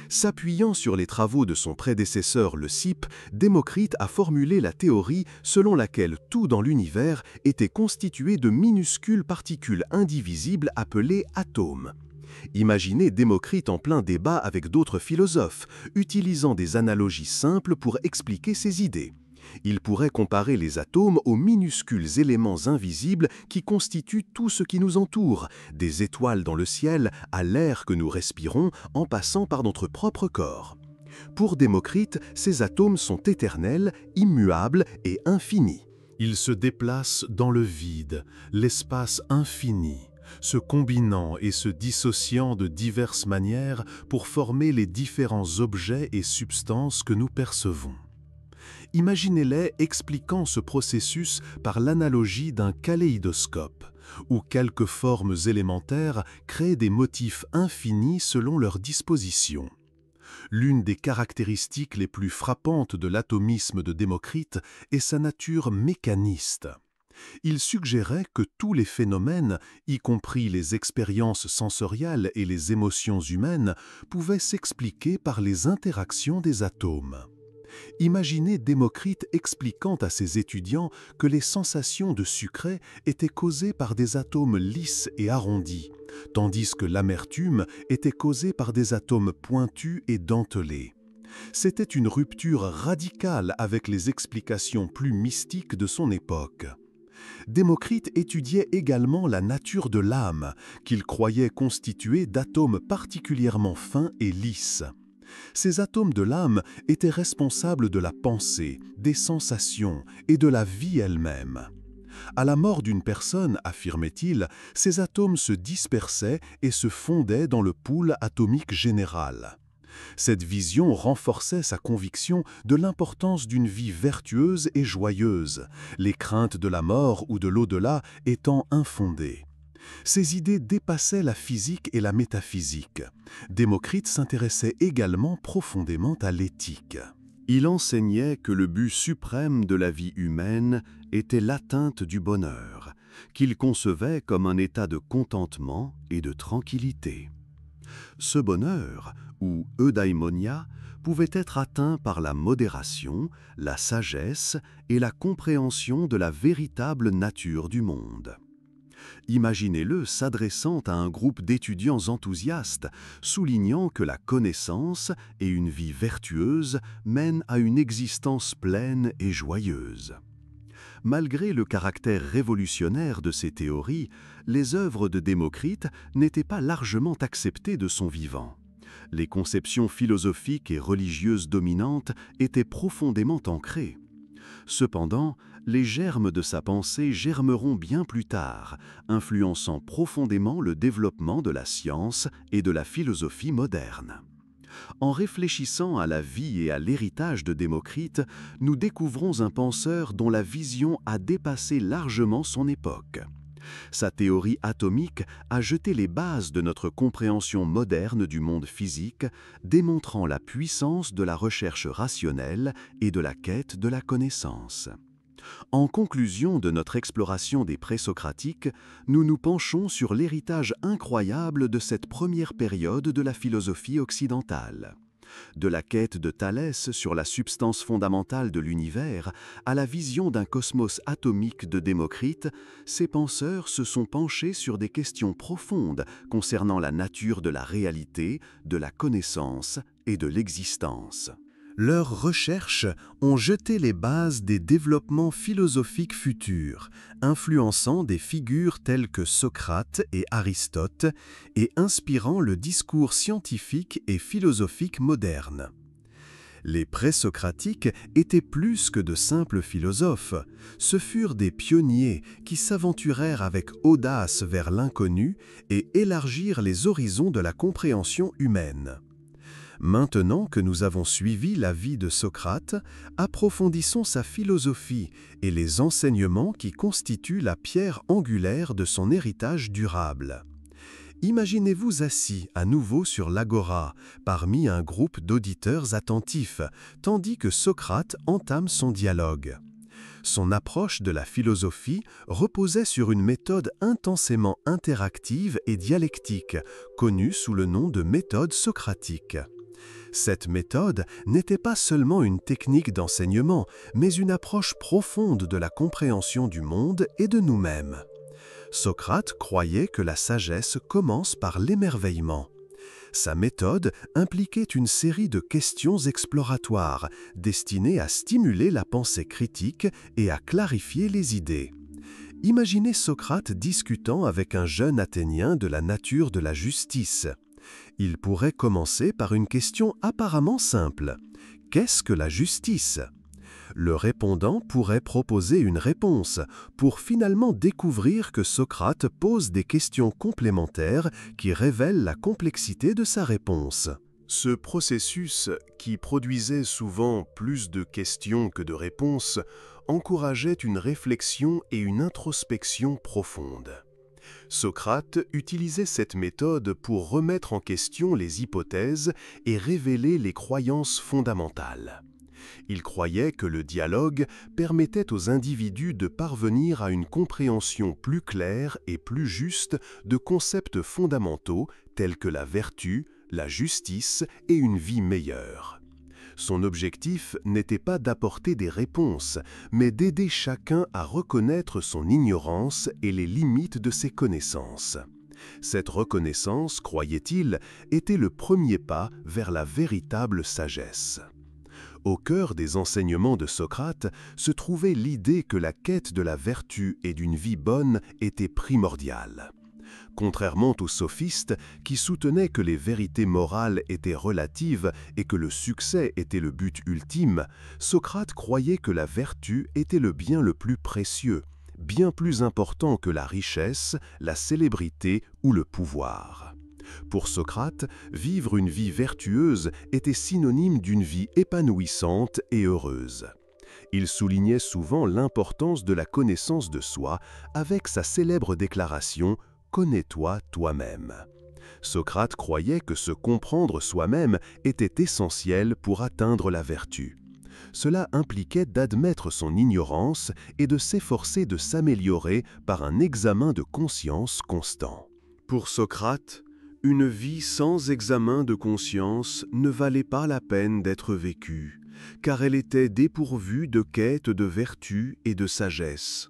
S'appuyant sur les travaux de son prédécesseur Leucippe, Démocrite a formulé la théorie selon laquelle tout dans l'univers était constitué de minuscules particules indivisibles appelées atomes. Imaginez Démocrite en plein débat avec d'autres philosophes, utilisant des analogies simples pour expliquer ses idées. Il pourrait comparer les atomes aux minuscules éléments invisibles qui constituent tout ce qui nous entoure, des étoiles dans le ciel à l'air que nous respirons en passant par notre propre corps. Pour Démocrite, ces atomes sont éternels, immuables et infinis. Ils se déplacent dans le vide, l'espace infini, se combinant et se dissociant de diverses manières pour former les différents objets et substances que nous percevons. Imaginez-les expliquant ce processus par l'analogie d'un kaléidoscope, où quelques formes élémentaires créent des motifs infinis selon leur disposition. L'une des caractéristiques les plus frappantes de l'atomisme de Démocrite est sa nature mécaniste. Il suggérait que tous les phénomènes, y compris les expériences sensorielles et les émotions humaines, pouvaient s'expliquer par les interactions des atomes. Imaginez Démocrite expliquant à ses étudiants que les sensations de sucré étaient causées par des atomes lisses et arrondis, tandis que l'amertume était causée par des atomes pointus et dentelés. C'était une rupture radicale avec les explications plus mystiques de son époque. Démocrite étudiait également la nature de l'âme, qu'il croyait constituée d'atomes particulièrement fins et lisses. Ces atomes de l'âme étaient responsables de la pensée, des sensations et de la vie elle-même. À la mort d'une personne, affirmait-il, ces atomes se dispersaient et se fondaient dans le pool atomique général. Cette vision renforçait sa conviction de l'importance d'une vie vertueuse et joyeuse, les craintes de la mort ou de l'au-delà étant infondées. Ces idées dépassaient la physique et la métaphysique. Démocrite s'intéressait également profondément à l'éthique. Il enseignait que le but suprême de la vie humaine était l'atteinte du bonheur, qu'il concevait comme un état de contentement et de tranquillité. Ce bonheur, ou eudaimonia, pouvait être atteint par la modération, la sagesse et la compréhension de la véritable nature du monde. Imaginez-le s'adressant à un groupe d'étudiants enthousiastes, soulignant que la connaissance et une vie vertueuse mènent à une existence pleine et joyeuse. Malgré le caractère révolutionnaire de ces théories, les œuvres de Démocrite n'étaient pas largement acceptées de son vivant. Les conceptions philosophiques et religieuses dominantes étaient profondément ancrées. Cependant, les germes de sa pensée germeront bien plus tard, influençant profondément le développement de la science et de la philosophie moderne. En réfléchissant à la vie et à l'héritage de Démocrite, nous découvrons un penseur dont la vision a dépassé largement son époque. Sa théorie atomique a jeté les bases de notre compréhension moderne du monde physique, démontrant la puissance de la recherche rationnelle et de la quête de la connaissance. En conclusion de notre exploration des présocratiques, nous nous penchons sur l'héritage incroyable de cette première période de la philosophie occidentale. De la quête de Thalès sur la substance fondamentale de l'univers à la vision d'un cosmos atomique de Démocrite, ces penseurs se sont penchés sur des questions profondes concernant la nature de la réalité, de la connaissance et de l'existence. Leurs recherches ont jeté les bases des développements philosophiques futurs, influençant des figures telles que Socrate et Aristote et inspirant le discours scientifique et philosophique moderne. Les présocratiques étaient plus que de simples philosophes, ce furent des pionniers qui s'aventurèrent avec audace vers l'inconnu et élargirent les horizons de la compréhension humaine. Maintenant que nous avons suivi la vie de Socrate, approfondissons sa philosophie et les enseignements qui constituent la pierre angulaire de son héritage durable. Imaginez-vous assis à nouveau sur l'agora, parmi un groupe d'auditeurs attentifs, tandis que Socrate entame son dialogue. Son approche de la philosophie reposait sur une méthode intensément interactive et dialectique, connue sous le nom de méthode socratique. Cette méthode n'était pas seulement une technique d'enseignement, mais une approche profonde de la compréhension du monde et de nous-mêmes. Socrate croyait que la sagesse commence par l'émerveillement. Sa méthode impliquait une série de questions exploratoires destinées à stimuler la pensée critique et à clarifier les idées. Imaginez Socrate discutant avec un jeune Athénien de la nature de la justice. Il pourrait commencer par une question apparemment simple. Qu'est-ce que la justice ? Le répondant pourrait proposer une réponse pour finalement découvrir que Socrate pose des questions complémentaires qui révèlent la complexité de sa réponse. Ce processus, qui produisait souvent plus de questions que de réponses, encourageait une réflexion et une introspection profonde. Socrate utilisait cette méthode pour remettre en question les hypothèses et révéler les croyances fondamentales. Il croyait que le dialogue permettait aux individus de parvenir à une compréhension plus claire et plus juste de concepts fondamentaux tels que la vertu, la justice et une vie meilleure. Son objectif n'était pas d'apporter des réponses, mais d'aider chacun à reconnaître son ignorance et les limites de ses connaissances. Cette reconnaissance, croyait-il, était le premier pas vers la véritable sagesse. Au cœur des enseignements de Socrate se trouvait l'idée que la quête de la vertu et d'une vie bonne était primordiale. Contrairement aux sophistes qui soutenaient que les vérités morales étaient relatives et que le succès était le but ultime, Socrate croyait que la vertu était le bien le plus précieux, bien plus important que la richesse, la célébrité ou le pouvoir. Pour Socrate, vivre une vie vertueuse était synonyme d'une vie épanouissante et heureuse. Il soulignait souvent l'importance de la connaissance de soi avec sa célèbre déclaration « Connais-toi toi-même ». Socrate croyait que se comprendre soi-même était essentiel pour atteindre la vertu. Cela impliquait d'admettre son ignorance et de s'efforcer de s'améliorer par un examen de conscience constant. Pour Socrate, une vie sans examen de conscience ne valait pas la peine d'être vécue, car elle était dépourvue de quête de vertu et de sagesse.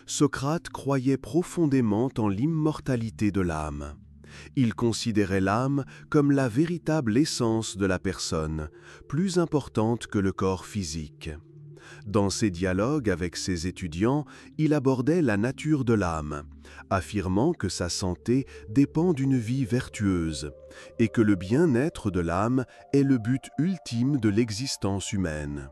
Socrate croyait profondément en l'immortalité de l'âme. Il considérait l'âme comme la véritable essence de la personne, plus importante que le corps physique. Dans ses dialogues avec ses étudiants, il abordait la nature de l'âme, affirmant que sa santé dépend d'une vie vertueuse et que le bien-être de l'âme est le but ultime de l'existence humaine.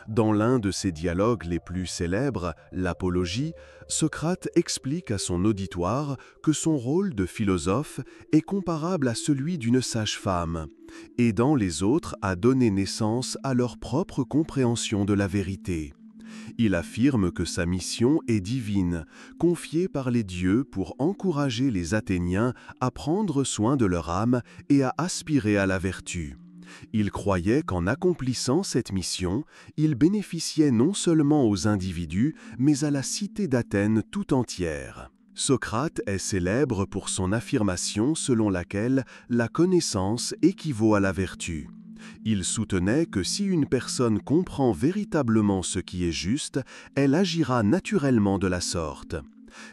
Dans l'un de ses dialogues les plus célèbres, l'Apologie, Socrate explique à son auditoire que son rôle de philosophe est comparable à celui d'une sage-femme, aidant les autres à donner naissance à leur propre compréhension de la vérité. Il affirme que sa mission est divine, confiée par les dieux pour encourager les Athéniens à prendre soin de leur âme et à aspirer à la vertu. Il croyait qu'en accomplissant cette mission, il bénéficiait non seulement aux individus, mais à la cité d'Athènes tout entière. Socrate est célèbre pour son affirmation selon laquelle la connaissance équivaut à la vertu. Il soutenait que si une personne comprend véritablement ce qui est juste, elle agira naturellement de la sorte.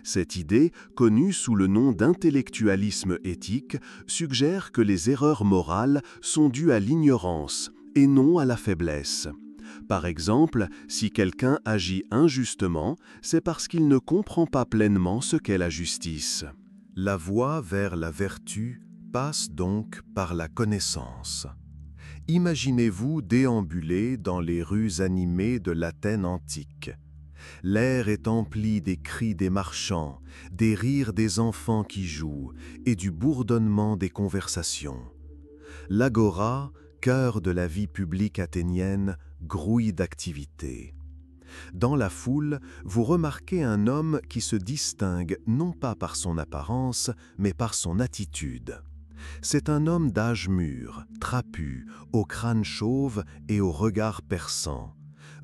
Cette idée, connue sous le nom d'intellectualisme éthique, suggère que les erreurs morales sont dues à l'ignorance et non à la faiblesse. Par exemple, si quelqu'un agit injustement, c'est parce qu'il ne comprend pas pleinement ce qu'est la justice. La voie vers la vertu passe donc par la connaissance. Imaginez-vous déambuler dans les rues animées de l'Athènes antique. L'air est empli des cris des marchands, des rires des enfants qui jouent et du bourdonnement des conversations. L'agora, cœur de la vie publique athénienne, grouille d'activité. Dans la foule, vous remarquez un homme qui se distingue non pas par son apparence, mais par son attitude. C'est un homme d'âge mûr, trapu, au crâne chauve et au regard perçant.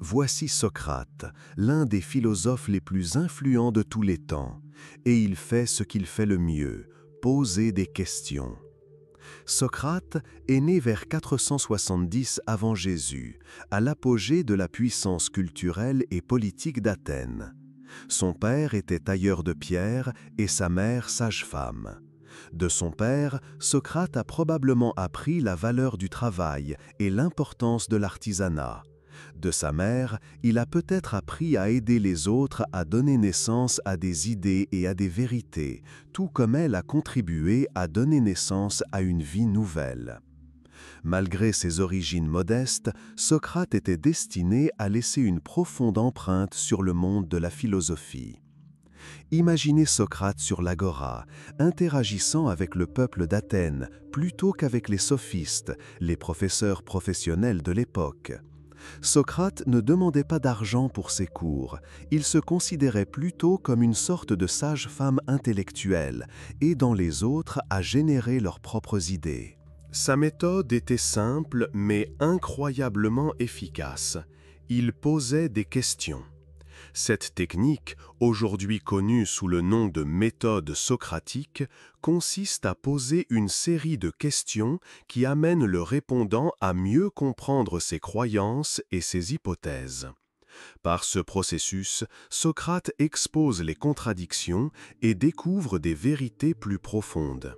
Voici Socrate, l'un des philosophes les plus influents de tous les temps, et il fait ce qu'il fait le mieux, poser des questions. Socrate est né vers 470 avant Jésus, à l'apogée de la puissance culturelle et politique d'Athènes. Son père était tailleur de pierre et sa mère sage-femme. De son père, Socrate a probablement appris la valeur du travail et l'importance de l'artisanat. De sa mère, il a peut-être appris à aider les autres à donner naissance à des idées et à des vérités, tout comme elle a contribué à donner naissance à une vie nouvelle. Malgré ses origines modestes, Socrate était destiné à laisser une profonde empreinte sur le monde de la philosophie. Imaginez Socrate sur l'agora, interagissant avec le peuple d'Athènes plutôt qu'avec les sophistes, les professeurs professionnels de l'époque. Socrate ne demandait pas d'argent pour ses cours, il se considérait plutôt comme une sorte de sage-femme intellectuelle, aidant les autres à générer leurs propres idées. Sa méthode était simple mais incroyablement efficace. Il posait des questions. Cette technique, aujourd'hui connue sous le nom de méthode socratique, consiste à poser une série de questions qui amènent le répondant à mieux comprendre ses croyances et ses hypothèses. Par ce processus, Socrate expose les contradictions et découvre des vérités plus profondes.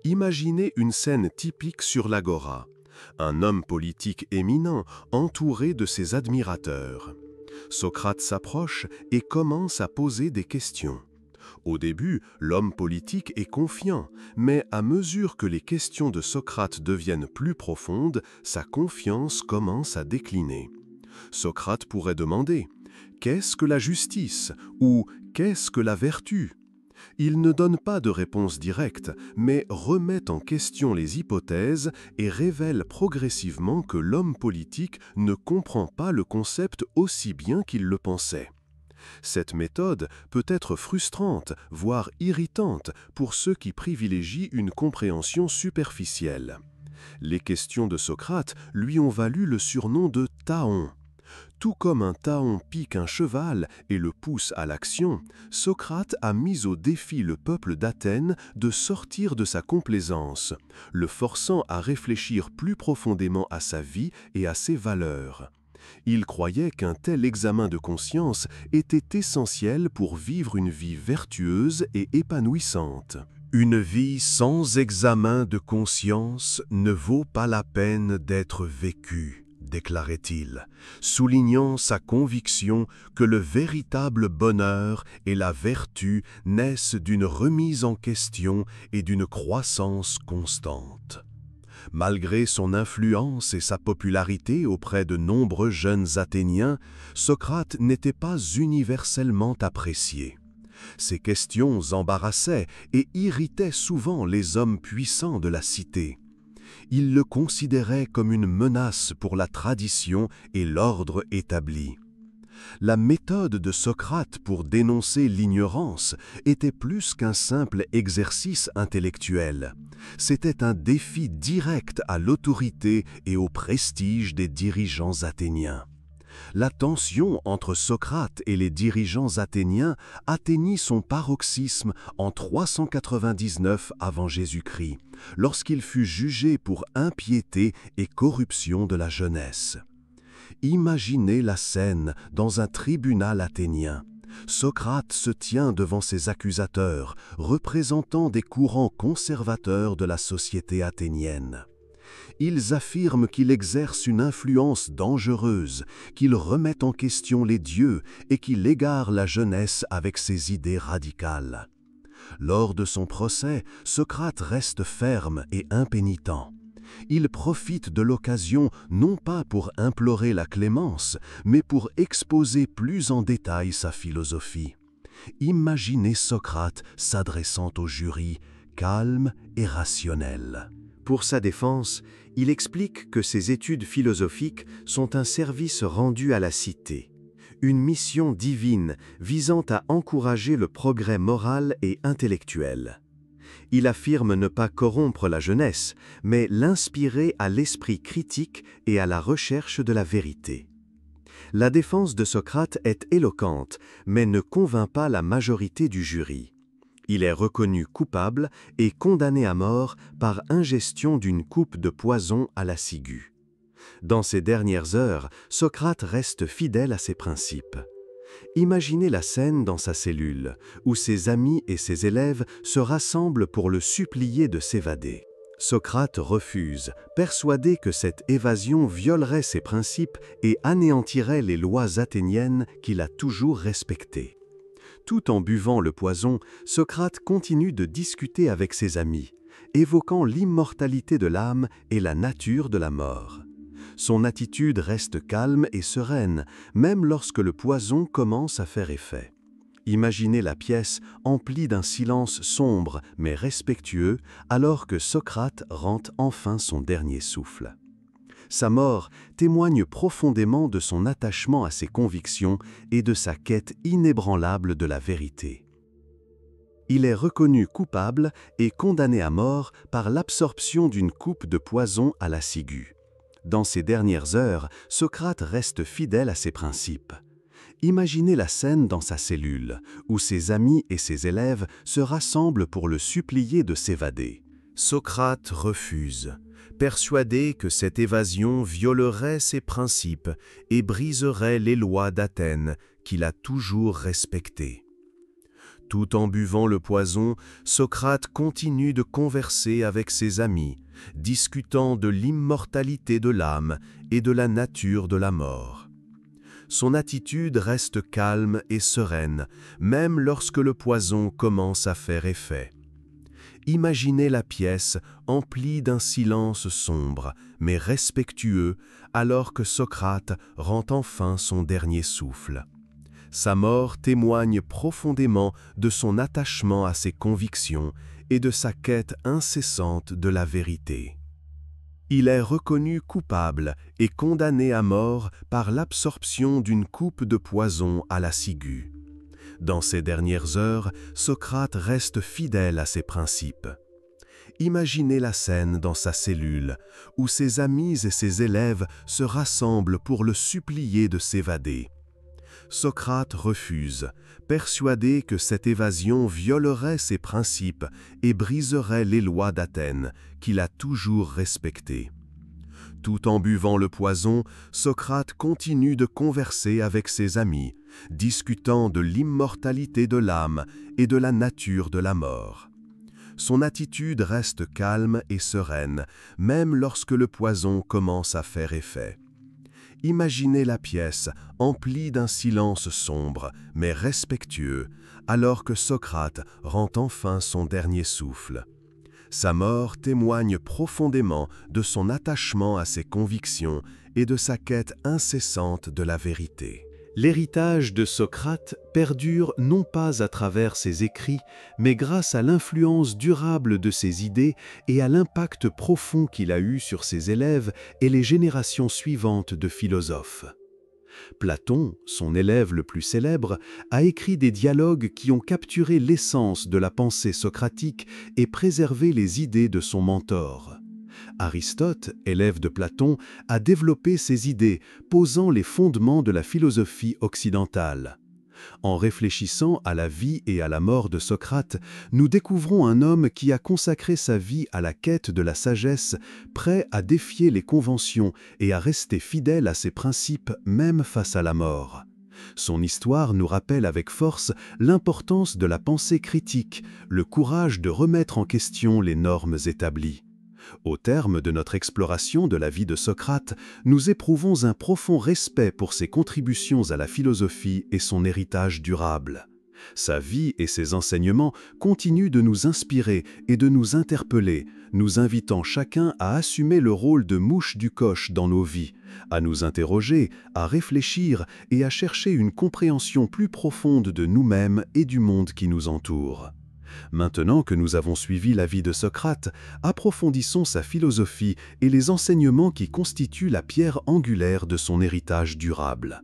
Imaginez une scène typique sur l'agora. Un homme politique éminent entouré de ses admirateurs. Socrate s'approche et commence à poser des questions. Au début, l'homme politique est confiant, mais à mesure que les questions de Socrate deviennent plus profondes, sa confiance commence à décliner. Socrate pourrait demander « Qu'est-ce que la justice ?» ou « Qu'est-ce que la vertu ?» Il ne donne pas de réponse directe, mais remet en question les hypothèses et révèle progressivement que l'homme politique ne comprend pas le concept aussi bien qu'il le pensait. Cette méthode peut être frustrante, voire irritante pour ceux qui privilégient une compréhension superficielle. Les questions de Socrate lui ont valu le surnom de « Thaon ». Tout comme un Thaon pique un cheval et le pousse à l'action, Socrate a mis au défi le peuple d'Athènes de sortir de sa complaisance, le forçant à réfléchir plus profondément à sa vie et à ses valeurs. Il croyait qu'un tel examen de conscience était essentiel pour vivre une vie vertueuse et épanouissante. Une vie sans examen de conscience ne vaut pas la peine d'être vécue, déclarait-il, soulignant sa conviction que le véritable bonheur et la vertu naissent d'une remise en question et d'une croissance constante. Malgré son influence et sa popularité auprès de nombreux jeunes Athéniens, Socrate n'était pas universellement apprécié. Ses questions embarrassaient et irritaient souvent les hommes puissants de la cité. Ils le considéraient comme une menace pour la tradition et l'ordre établi. La méthode de Socrate pour dénoncer l'ignorance était plus qu'un simple exercice intellectuel. C'était un défi direct à l'autorité et au prestige des dirigeants athéniens. La tension entre Socrate et les dirigeants athéniens atteignit son paroxysme en 399 avant Jésus-Christ, lorsqu'il fut jugé pour impiété et corruption de la jeunesse. Imaginez la scène dans un tribunal athénien. Socrate se tient devant ses accusateurs, représentant des courants conservateurs de la société athénienne. Ils affirment qu'il exerce une influence dangereuse, qu'il remet en question les dieux et qu'il égare la jeunesse avec ses idées radicales. Lors de son procès, Socrate reste ferme et impénitent. Il profite de l'occasion non pas pour implorer la clémence, mais pour exposer plus en détail sa philosophie. Imaginez Socrate s'adressant au jury, calme et rationnel. Pour sa défense, il explique que ses études philosophiques sont un service rendu à la cité, une mission divine visant à encourager le progrès moral et intellectuel. Il affirme ne pas corrompre la jeunesse, mais l'inspirer à l'esprit critique et à la recherche de la vérité. La défense de Socrate est éloquente, mais ne convainc pas la majorité du jury. Il est reconnu coupable et condamné à mort par ingestion d'une coupe de poison à la ciguë. Dans ces dernières heures, Socrate reste fidèle à ses principes. Imaginez la scène dans sa cellule, où ses amis et ses élèves se rassemblent pour le supplier de s'évader. Socrate refuse, persuadé que cette évasion violerait ses principes et anéantirait les lois athéniennes qu'il a toujours respectées. Tout en buvant le poison, Socrate continue de discuter avec ses amis, évoquant l'immortalité de l'âme et la nature de la mort. Son attitude reste calme et sereine, même lorsque le poison commence à faire effet. Imaginez la pièce emplie d'un silence sombre mais respectueux, alors que Socrate rend enfin son dernier souffle. Sa mort témoigne profondément de son attachement à ses convictions et de sa quête inébranlable de la vérité. Il est reconnu coupable et condamné à mort par l'absorption d'une coupe de poison à la ciguë. Dans ces dernières heures, Socrate reste fidèle à ses principes. Imaginez la scène dans sa cellule, où ses amis et ses élèves se rassemblent pour le supplier de s'évader. Socrate refuse, persuadé que cette évasion violerait ses principes et briserait les lois d'Athènes qu'il a toujours respectées. Tout en buvant le poison, Socrate continue de converser avec ses amis, discutant de l'immortalité de l'âme et de la nature de la mort. Son attitude reste calme et sereine, même lorsque le poison commence à faire effet. Imaginez la pièce emplie d'un silence sombre, mais respectueux, alors que Socrate rend enfin son dernier souffle. Sa mort témoigne profondément de son attachement à ses convictions et de sa quête incessante de la vérité. Il est reconnu coupable et condamné à mort par l'absorption d'une coupe de poison à la ciguë. Dans ces dernières heures, Socrate reste fidèle à ses principes. Imaginez la scène dans sa cellule, où ses amis et ses élèves se rassemblent pour le supplier de s'évader. Socrate refuse, persuadé que cette évasion violerait ses principes et briserait les lois d'Athènes, qu'il a toujours respectées. Tout en buvant le poison, Socrate continue de converser avec ses amis, discutant de l'immortalité de l'âme et de la nature de la mort. Son attitude reste calme et sereine, même lorsque le poison commence à faire effet. Imaginez la pièce emplie d'un silence sombre mais respectueux, alors que Socrate rend enfin son dernier souffle. Sa mort témoigne profondément de son attachement à ses convictions et de sa quête incessante de la vérité. L'héritage de Socrate perdure non pas à travers ses écrits, mais grâce à l'influence durable de ses idées et à l'impact profond qu'il a eu sur ses élèves et les générations suivantes de philosophes. Platon, son élève le plus célèbre, a écrit des dialogues qui ont capturé l'essence de la pensée socratique et préservé les idées de son mentor. Aristote, élève de Platon, a développé ces idées, posant les fondements de la philosophie occidentale. En réfléchissant à la vie et à la mort de Socrate, nous découvrons un homme qui a consacré sa vie à la quête de la sagesse, prêt à défier les conventions et à rester fidèle à ses principes même face à la mort. Son histoire nous rappelle avec force l'importance de la pensée critique, le courage de remettre en question les normes établies. Au terme de notre exploration de la vie de Socrate, nous éprouvons un profond respect pour ses contributions à la philosophie et son héritage durable. Sa vie et ses enseignements continuent de nous inspirer et de nous interpeller, nous invitant chacun à assumer le rôle de mouche du coche dans nos vies, à nous interroger, à réfléchir et à chercher une compréhension plus profonde de nous-mêmes et du monde qui nous entoure. Maintenant que nous avons suivi la vie de Socrate, approfondissons sa philosophie et les enseignements qui constituent la pierre angulaire de son héritage durable.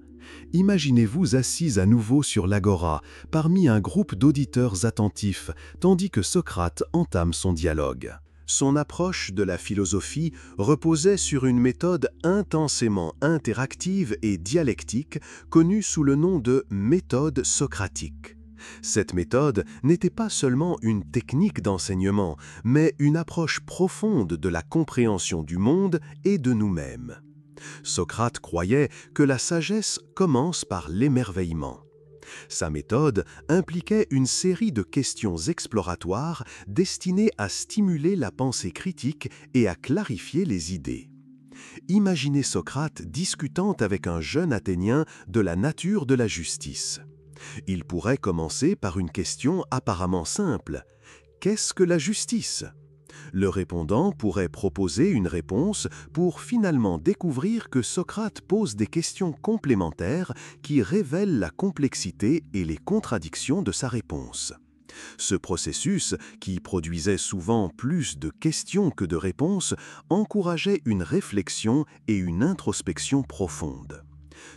Imaginez-vous assis à nouveau sur l'agora, parmi un groupe d'auditeurs attentifs, tandis que Socrate entame son dialogue. Son approche de la philosophie reposait sur une méthode intensément interactive et dialectique, connue sous le nom de méthode socratique. Cette méthode n'était pas seulement une technique d'enseignement, mais une approche profonde de la compréhension du monde et de nous-mêmes. Socrate croyait que la sagesse commence par l'émerveillement. Sa méthode impliquait une série de questions exploratoires destinées à stimuler la pensée critique et à clarifier les idées. Imaginez Socrate discutant avec un jeune Athénien de la nature de la justice. Il pourrait commencer par une question apparemment simple. Qu'est-ce que la justice ? Le répondant pourrait proposer une réponse pour finalement découvrir que Socrate pose des questions complémentaires qui révèlent la complexité et les contradictions de sa réponse. Ce processus, qui produisait souvent plus de questions que de réponses, encourageait une réflexion et une introspection profonde.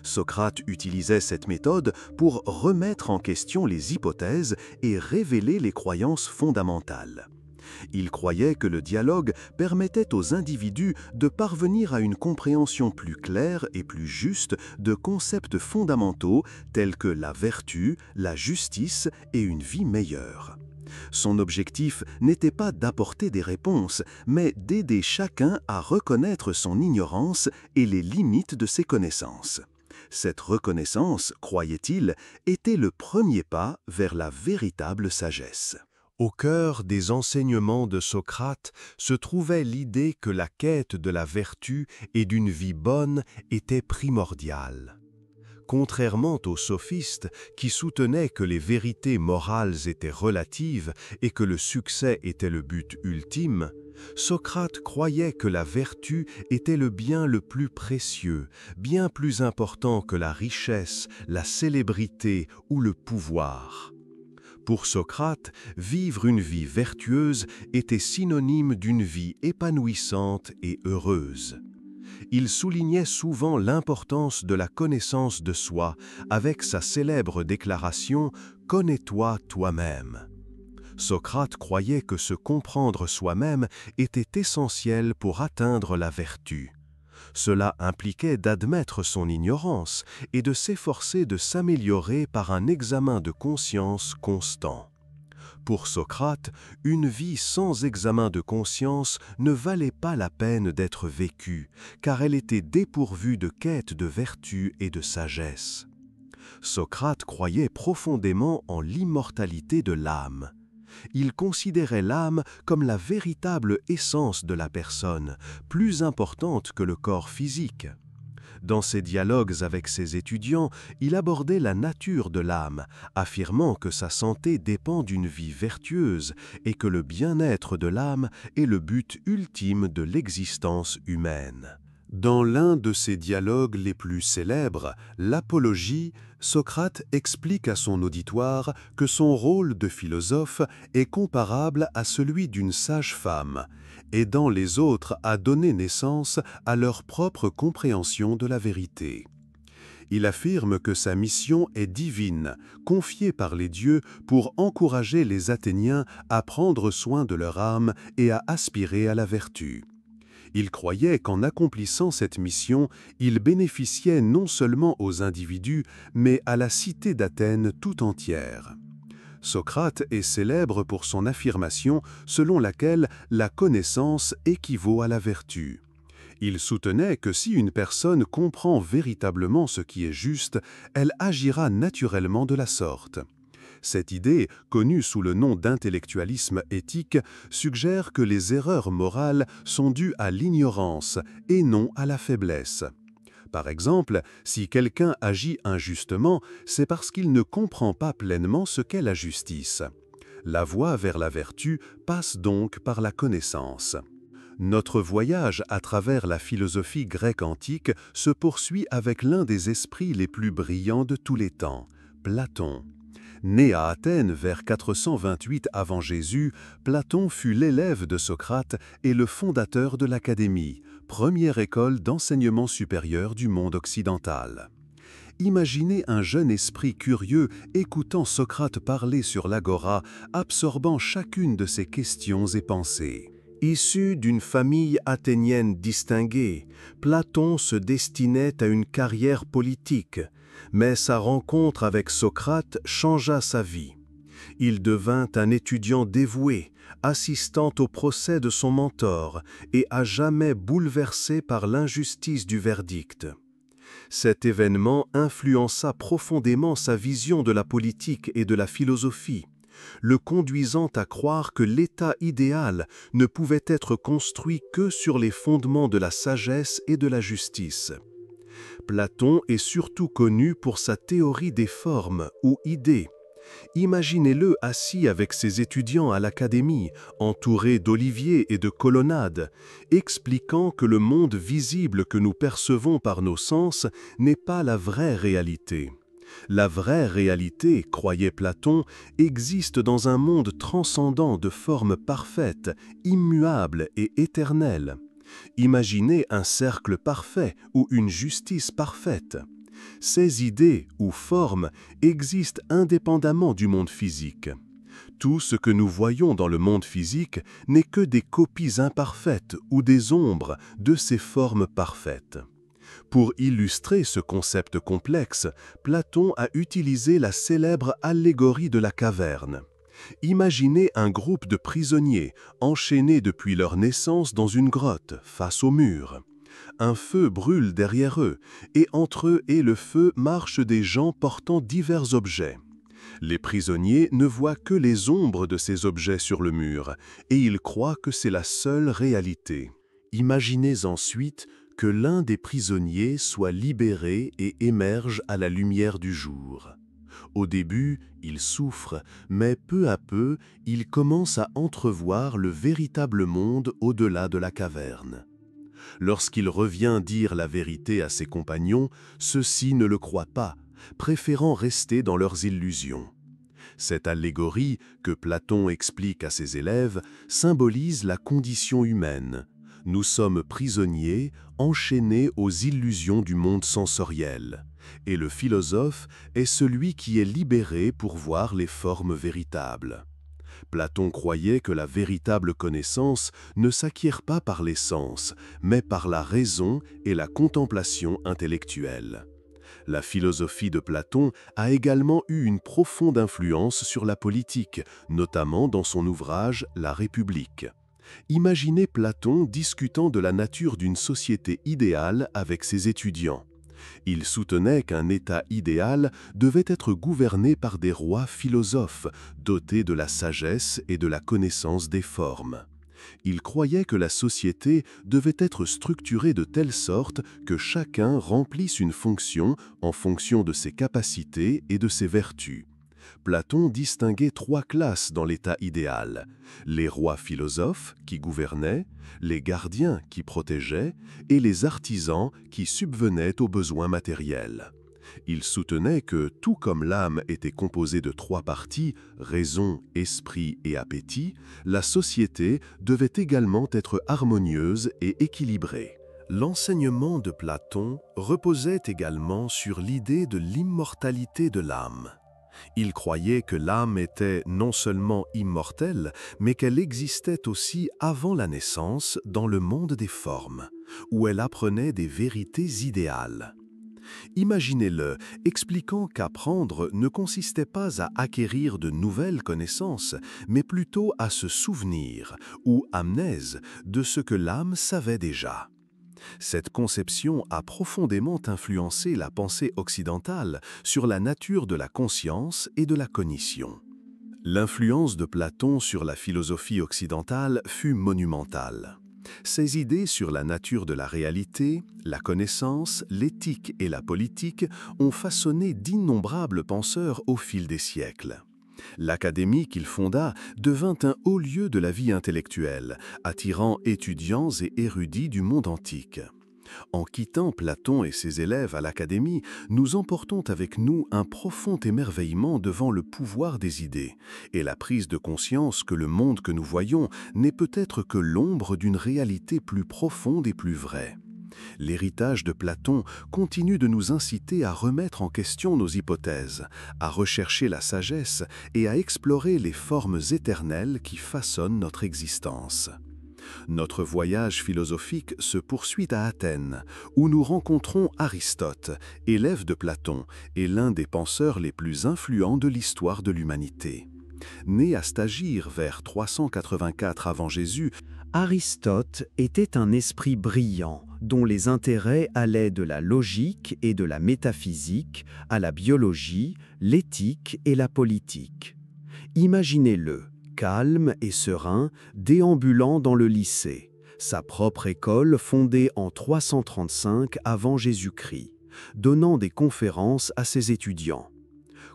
Socrate utilisait cette méthode pour remettre en question les hypothèses et révéler les croyances fondamentales. Il croyait que le dialogue permettait aux individus de parvenir à une compréhension plus claire et plus juste de concepts fondamentaux tels que la vertu, la justice et une vie meilleure. Son objectif n'était pas d'apporter des réponses, mais d'aider chacun à reconnaître son ignorance et les limites de ses connaissances. Cette reconnaissance, croyait-il, était le premier pas vers la véritable sagesse. Au cœur des enseignements de Socrate se trouvait l'idée que la quête de la vertu et d'une vie bonne était primordiale. Contrairement aux sophistes qui soutenaient que les vérités morales étaient relatives et que le succès était le but ultime, Socrate croyait que la vertu était le bien le plus précieux, bien plus important que la richesse, la célébrité ou le pouvoir. Pour Socrate, vivre une vie vertueuse était synonyme d'une vie épanouissante et heureuse. Il soulignait souvent l'importance de la connaissance de soi avec sa célèbre déclaration « Connais-toi toi-même ». Socrate croyait que se comprendre soi-même était essentiel pour atteindre la vertu. Cela impliquait d'admettre son ignorance et de s'efforcer de s'améliorer par un examen de conscience constant. Pour Socrate, une vie sans examen de conscience ne valait pas la peine d'être vécue, car elle était dépourvue de quête de vertu et de sagesse. Socrate croyait profondément en l'immortalité de l'âme. Il considérait l'âme comme la véritable essence de la personne, plus importante que le corps physique. Dans ses dialogues avec ses étudiants, il abordait la nature de l'âme, affirmant que sa santé dépend d'une vie vertueuse et que le bien-être de l'âme est le but ultime de l'existence humaine. Dans l'un de ses dialogues les plus célèbres, l'Apologie, Socrate explique à son auditoire que son rôle de philosophe est comparable à celui d'une sage-femme, aidant les autres à donner naissance à leur propre compréhension de la vérité. Il affirme que sa mission est divine, confiée par les dieux pour encourager les Athéniens à prendre soin de leur âme et à aspirer à la vertu. Il croyait qu'en accomplissant cette mission, il bénéficiait non seulement aux individus, mais à la cité d'Athènes tout entière. Socrate est célèbre pour son affirmation selon laquelle la connaissance équivaut à la vertu. Il soutenait que si une personne comprend véritablement ce qui est juste, elle agira naturellement de la sorte. Cette idée, connue sous le nom d'intellectualisme éthique, suggère que les erreurs morales sont dues à l'ignorance et non à la faiblesse. Par exemple, si quelqu'un agit injustement, c'est parce qu'il ne comprend pas pleinement ce qu'est la justice. La voie vers la vertu passe donc par la connaissance. Notre voyage à travers la philosophie grecque antique se poursuit avec l'un des esprits les plus brillants de tous les temps, Platon. Né à Athènes vers 428 avant Jésus, Platon fut l'élève de Socrate et le fondateur de l'Académie, première école d'enseignement supérieur du monde occidental. Imaginez un jeune esprit curieux écoutant Socrate parler sur l'agora, absorbant chacune de ses questions et pensées. Issu d'une famille athénienne distinguée, Platon se destinait à une carrière politique, mais sa rencontre avec Socrate changea sa vie. Il devint un étudiant dévoué, assistant au procès de son mentor et à jamais bouleversé par l'injustice du verdict. Cet événement influença profondément sa vision de la politique et de la philosophie, le conduisant à croire que l'état idéal ne pouvait être construit que sur les fondements de la sagesse et de la justice. Platon est surtout connu pour sa théorie des formes ou idées. Imaginez-le assis avec ses étudiants à l'académie, entouré d'oliviers et de colonnades, expliquant que le monde visible que nous percevons par nos sens n'est pas la vraie réalité. La vraie réalité, croyait Platon, existe dans un monde transcendant de formes parfaites, immuables et éternelles. Imaginez un cercle parfait ou une justice parfaite. Ces idées ou formes existent indépendamment du monde physique. Tout ce que nous voyons dans le monde physique n'est que des copies imparfaites ou des ombres de ces formes parfaites. Pour illustrer ce concept complexe, Platon a utilisé la célèbre allégorie de la caverne. Imaginez un groupe de prisonniers enchaînés depuis leur naissance dans une grotte face au mur. Un feu brûle derrière eux, et entre eux et le feu marchent des gens portant divers objets. Les prisonniers ne voient que les ombres de ces objets sur le mur, et ils croient que c'est la seule réalité. Imaginez ensuite que l'un des prisonniers soit libéré et émerge à la lumière du jour. Au début, il souffre, mais peu à peu, il commence à entrevoir le véritable monde au-delà de la caverne. Lorsqu'il revient dire la vérité à ses compagnons, ceux-ci ne le croient pas, préférant rester dans leurs illusions. Cette allégorie, que Platon explique à ses élèves, symbolise la condition humaine. Nous sommes prisonniers, enchaînés aux illusions du monde sensoriel. Et le philosophe est celui qui est libéré pour voir les formes véritables. Platon croyait que la véritable connaissance ne s'acquiert pas par les sens, mais par la raison et la contemplation intellectuelle. La philosophie de Platon a également eu une profonde influence sur la politique, notamment dans son ouvrage La République. Imaginez Platon discutant de la nature d'une société idéale avec ses étudiants. Il soutenait qu'un État idéal devait être gouverné par des rois philosophes, dotés de la sagesse et de la connaissance des formes. Il croyait que la société devait être structurée de telle sorte que chacun remplisse une fonction en fonction de ses capacités et de ses vertus. Platon distinguait 3 classes dans l'état idéal: les rois philosophes qui gouvernaient, les gardiens qui protégeaient et les artisans qui subvenaient aux besoins matériels. Il soutenait que, tout comme l'âme était composée de 3 parties, raison, esprit et appétit, la société devait également être harmonieuse et équilibrée. L'enseignement de Platon reposait également sur l'idée de l'immortalité de l'âme. Il croyait que l'âme était non seulement immortelle, mais qu'elle existait aussi avant la naissance dans le monde des formes, où elle apprenait des vérités idéales. Imaginez-le, expliquant qu'apprendre ne consistait pas à acquérir de nouvelles connaissances, mais plutôt à se souvenir, ou amnèse, de ce que l'âme savait déjà. Cette conception a profondément influencé la pensée occidentale sur la nature de la conscience et de la cognition. L'influence de Platon sur la philosophie occidentale fut monumentale. Ses idées sur la nature de la réalité, la connaissance, l'éthique et la politique ont façonné d'innombrables penseurs au fil des siècles. L'Académie qu'il fonda devint un haut lieu de la vie intellectuelle, attirant étudiants et érudits du monde antique. En quittant Platon et ses élèves à l'Académie, nous emportons avec nous un profond émerveillement devant le pouvoir des idées et la prise de conscience que le monde que nous voyons n'est peut-être que l'ombre d'une réalité plus profonde et plus vraie. L'héritage de Platon continue de nous inciter à remettre en question nos hypothèses, à rechercher la sagesse et à explorer les formes éternelles qui façonnent notre existence. Notre voyage philosophique se poursuit à Athènes, où nous rencontrons Aristote, élève de Platon et l'un des penseurs les plus influents de l'histoire de l'humanité. Né à Stagir vers 384 avant Jésus, Aristote était un esprit brillant, dont les intérêts allaient de la logique et de la métaphysique à la biologie, l'éthique et la politique. Imaginez-le, calme et serein, déambulant dans le lycée, sa propre école fondée en 335 avant Jésus-Christ, donnant des conférences à ses étudiants.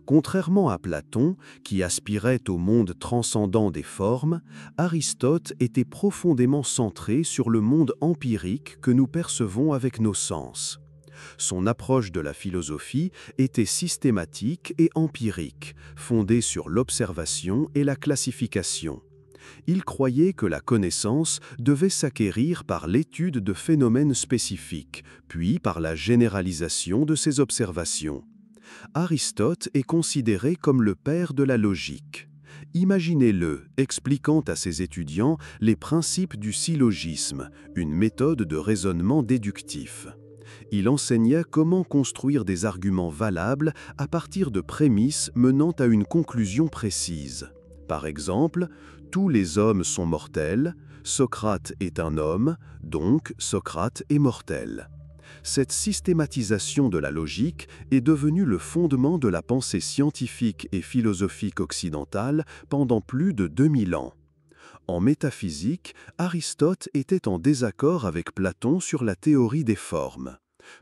Contrairement à Platon, qui aspirait au monde transcendant des formes, Aristote était profondément centré sur le monde empirique que nous percevons avec nos sens. Son approche de la philosophie était systématique et empirique, fondée sur l'observation et la classification. Il croyait que la connaissance devait s'acquérir par l'étude de phénomènes spécifiques, puis par la généralisation de ces observations. Aristote est considéré comme le père de la logique. Imaginez-le expliquant à ses étudiants les principes du syllogisme, une méthode de raisonnement déductif. Il enseignait comment construire des arguments valables à partir de prémices menant à une conclusion précise. Par exemple, tous les hommes sont mortels, Socrate est un homme, donc Socrate est mortel. Cette systématisation de la logique est devenue le fondement de la pensée scientifique et philosophique occidentale pendant plus de 2000 ans. En métaphysique, Aristote était en désaccord avec Platon sur la théorie des formes.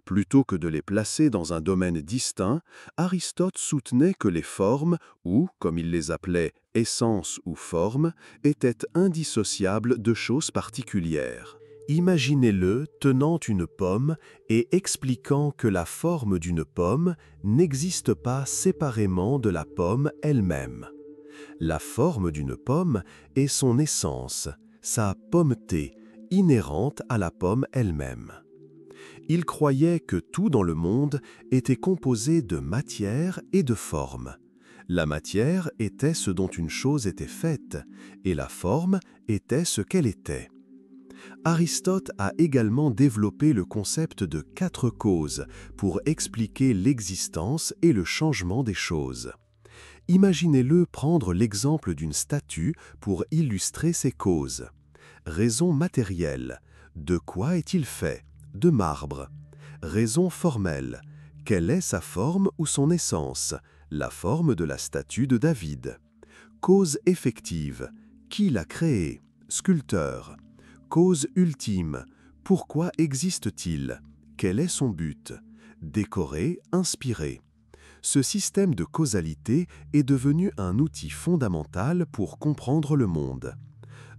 Plutôt que de les placer dans un domaine distinct, Aristote soutenait que les formes, ou, comme il les appelait, essence ou forme, étaient indissociables de choses particulières. Imaginez-le tenant une pomme et expliquant que la forme d'une pomme n'existe pas séparément de la pomme elle-même. La forme d'une pomme est son essence, sa pommeté, inhérente à la pomme elle-même. Il croyait que tout dans le monde était composé de matière et de forme. La matière était ce dont une chose était faite, et la forme était ce qu'elle était. Aristote a également développé le concept de 4 causes pour expliquer l'existence et le changement des choses. Imaginez-le prendre l'exemple d'une statue pour illustrer ces causes. Raison matérielle. De quoi est-il fait? De marbre. Raison formelle. Quelle est sa forme ou son essence? La forme de la statue de David. Cause effective. Qui l'a créée? Sculpteur. Cause ultime. Pourquoi existe-t-il? Quel est son but? Décorer, inspirer. Ce système de causalité est devenu un outil fondamental pour comprendre le monde.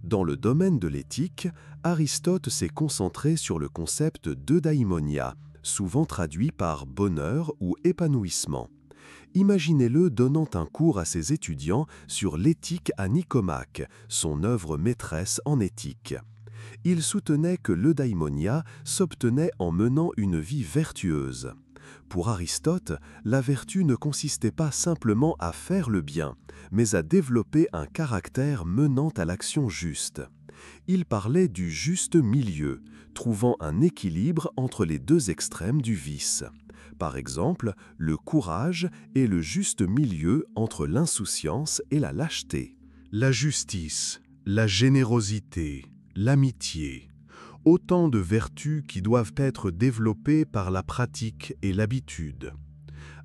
Dans le domaine de l'éthique, Aristote s'est concentré sur le concept d'eudaimonia, souvent traduit par bonheur ou épanouissement. Imaginez-le donnant un cours à ses étudiants sur l'éthique à Nicomaque, son œuvre maîtresse en éthique. Il soutenait que l'eudaimonia s'obtenait en menant une vie vertueuse. Pour Aristote, la vertu ne consistait pas simplement à faire le bien, mais à développer un caractère menant à l'action juste. Il parlait du juste milieu, trouvant un équilibre entre les deux extrêmes du vice. Par exemple, le courage est le juste milieu entre l'insouciance et la lâcheté. La justice, la générosité, l'amitié. Autant de vertus qui doivent être développées par la pratique et l'habitude.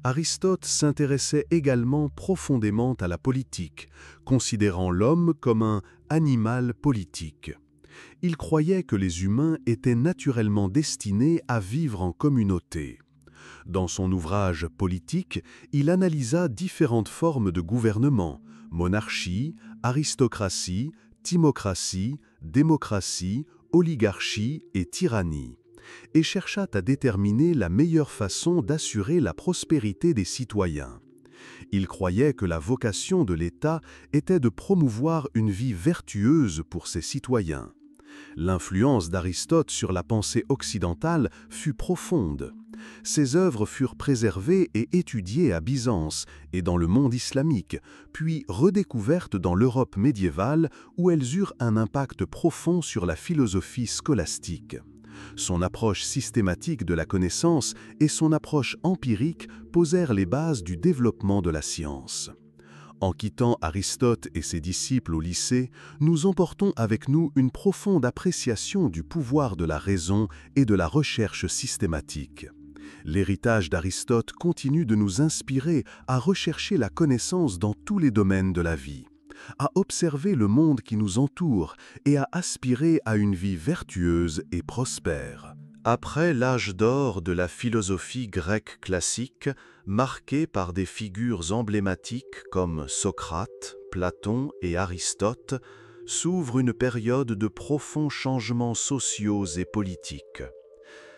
Aristote s'intéressait également profondément à la politique, considérant l'homme comme un animal politique. Il croyait que les humains étaient naturellement destinés à vivre en communauté. Dans son ouvrage Politique, il analysa différentes formes de gouvernement, monarchie, aristocratie, timocratie, démocratie, oligarchie et tyrannie, et chercha à déterminer la meilleure façon d'assurer la prospérité des citoyens. Il croyait que la vocation de l'État était de promouvoir une vie vertueuse pour ses citoyens. L'influence d'Aristote sur la pensée occidentale fut profonde. Ses œuvres furent préservées et étudiées à Byzance et dans le monde islamique, puis redécouvertes dans l'Europe médiévale où elles eurent un impact profond sur la philosophie scolastique. Son approche systématique de la connaissance et son approche empirique posèrent les bases du développement de la science. En quittant Aristote et ses disciples au lycée, nous emportons avec nous une profonde appréciation du pouvoir de la raison et de la recherche systématique. L'héritage d'Aristote continue de nous inspirer à rechercher la connaissance dans tous les domaines de la vie, à observer le monde qui nous entoure et à aspirer à une vie vertueuse et prospère. Après l'âge d'or de la philosophie grecque classique, marqué par des figures emblématiques comme Socrate, Platon et Aristote, s'ouvre une période de profonds changements sociaux et politiques.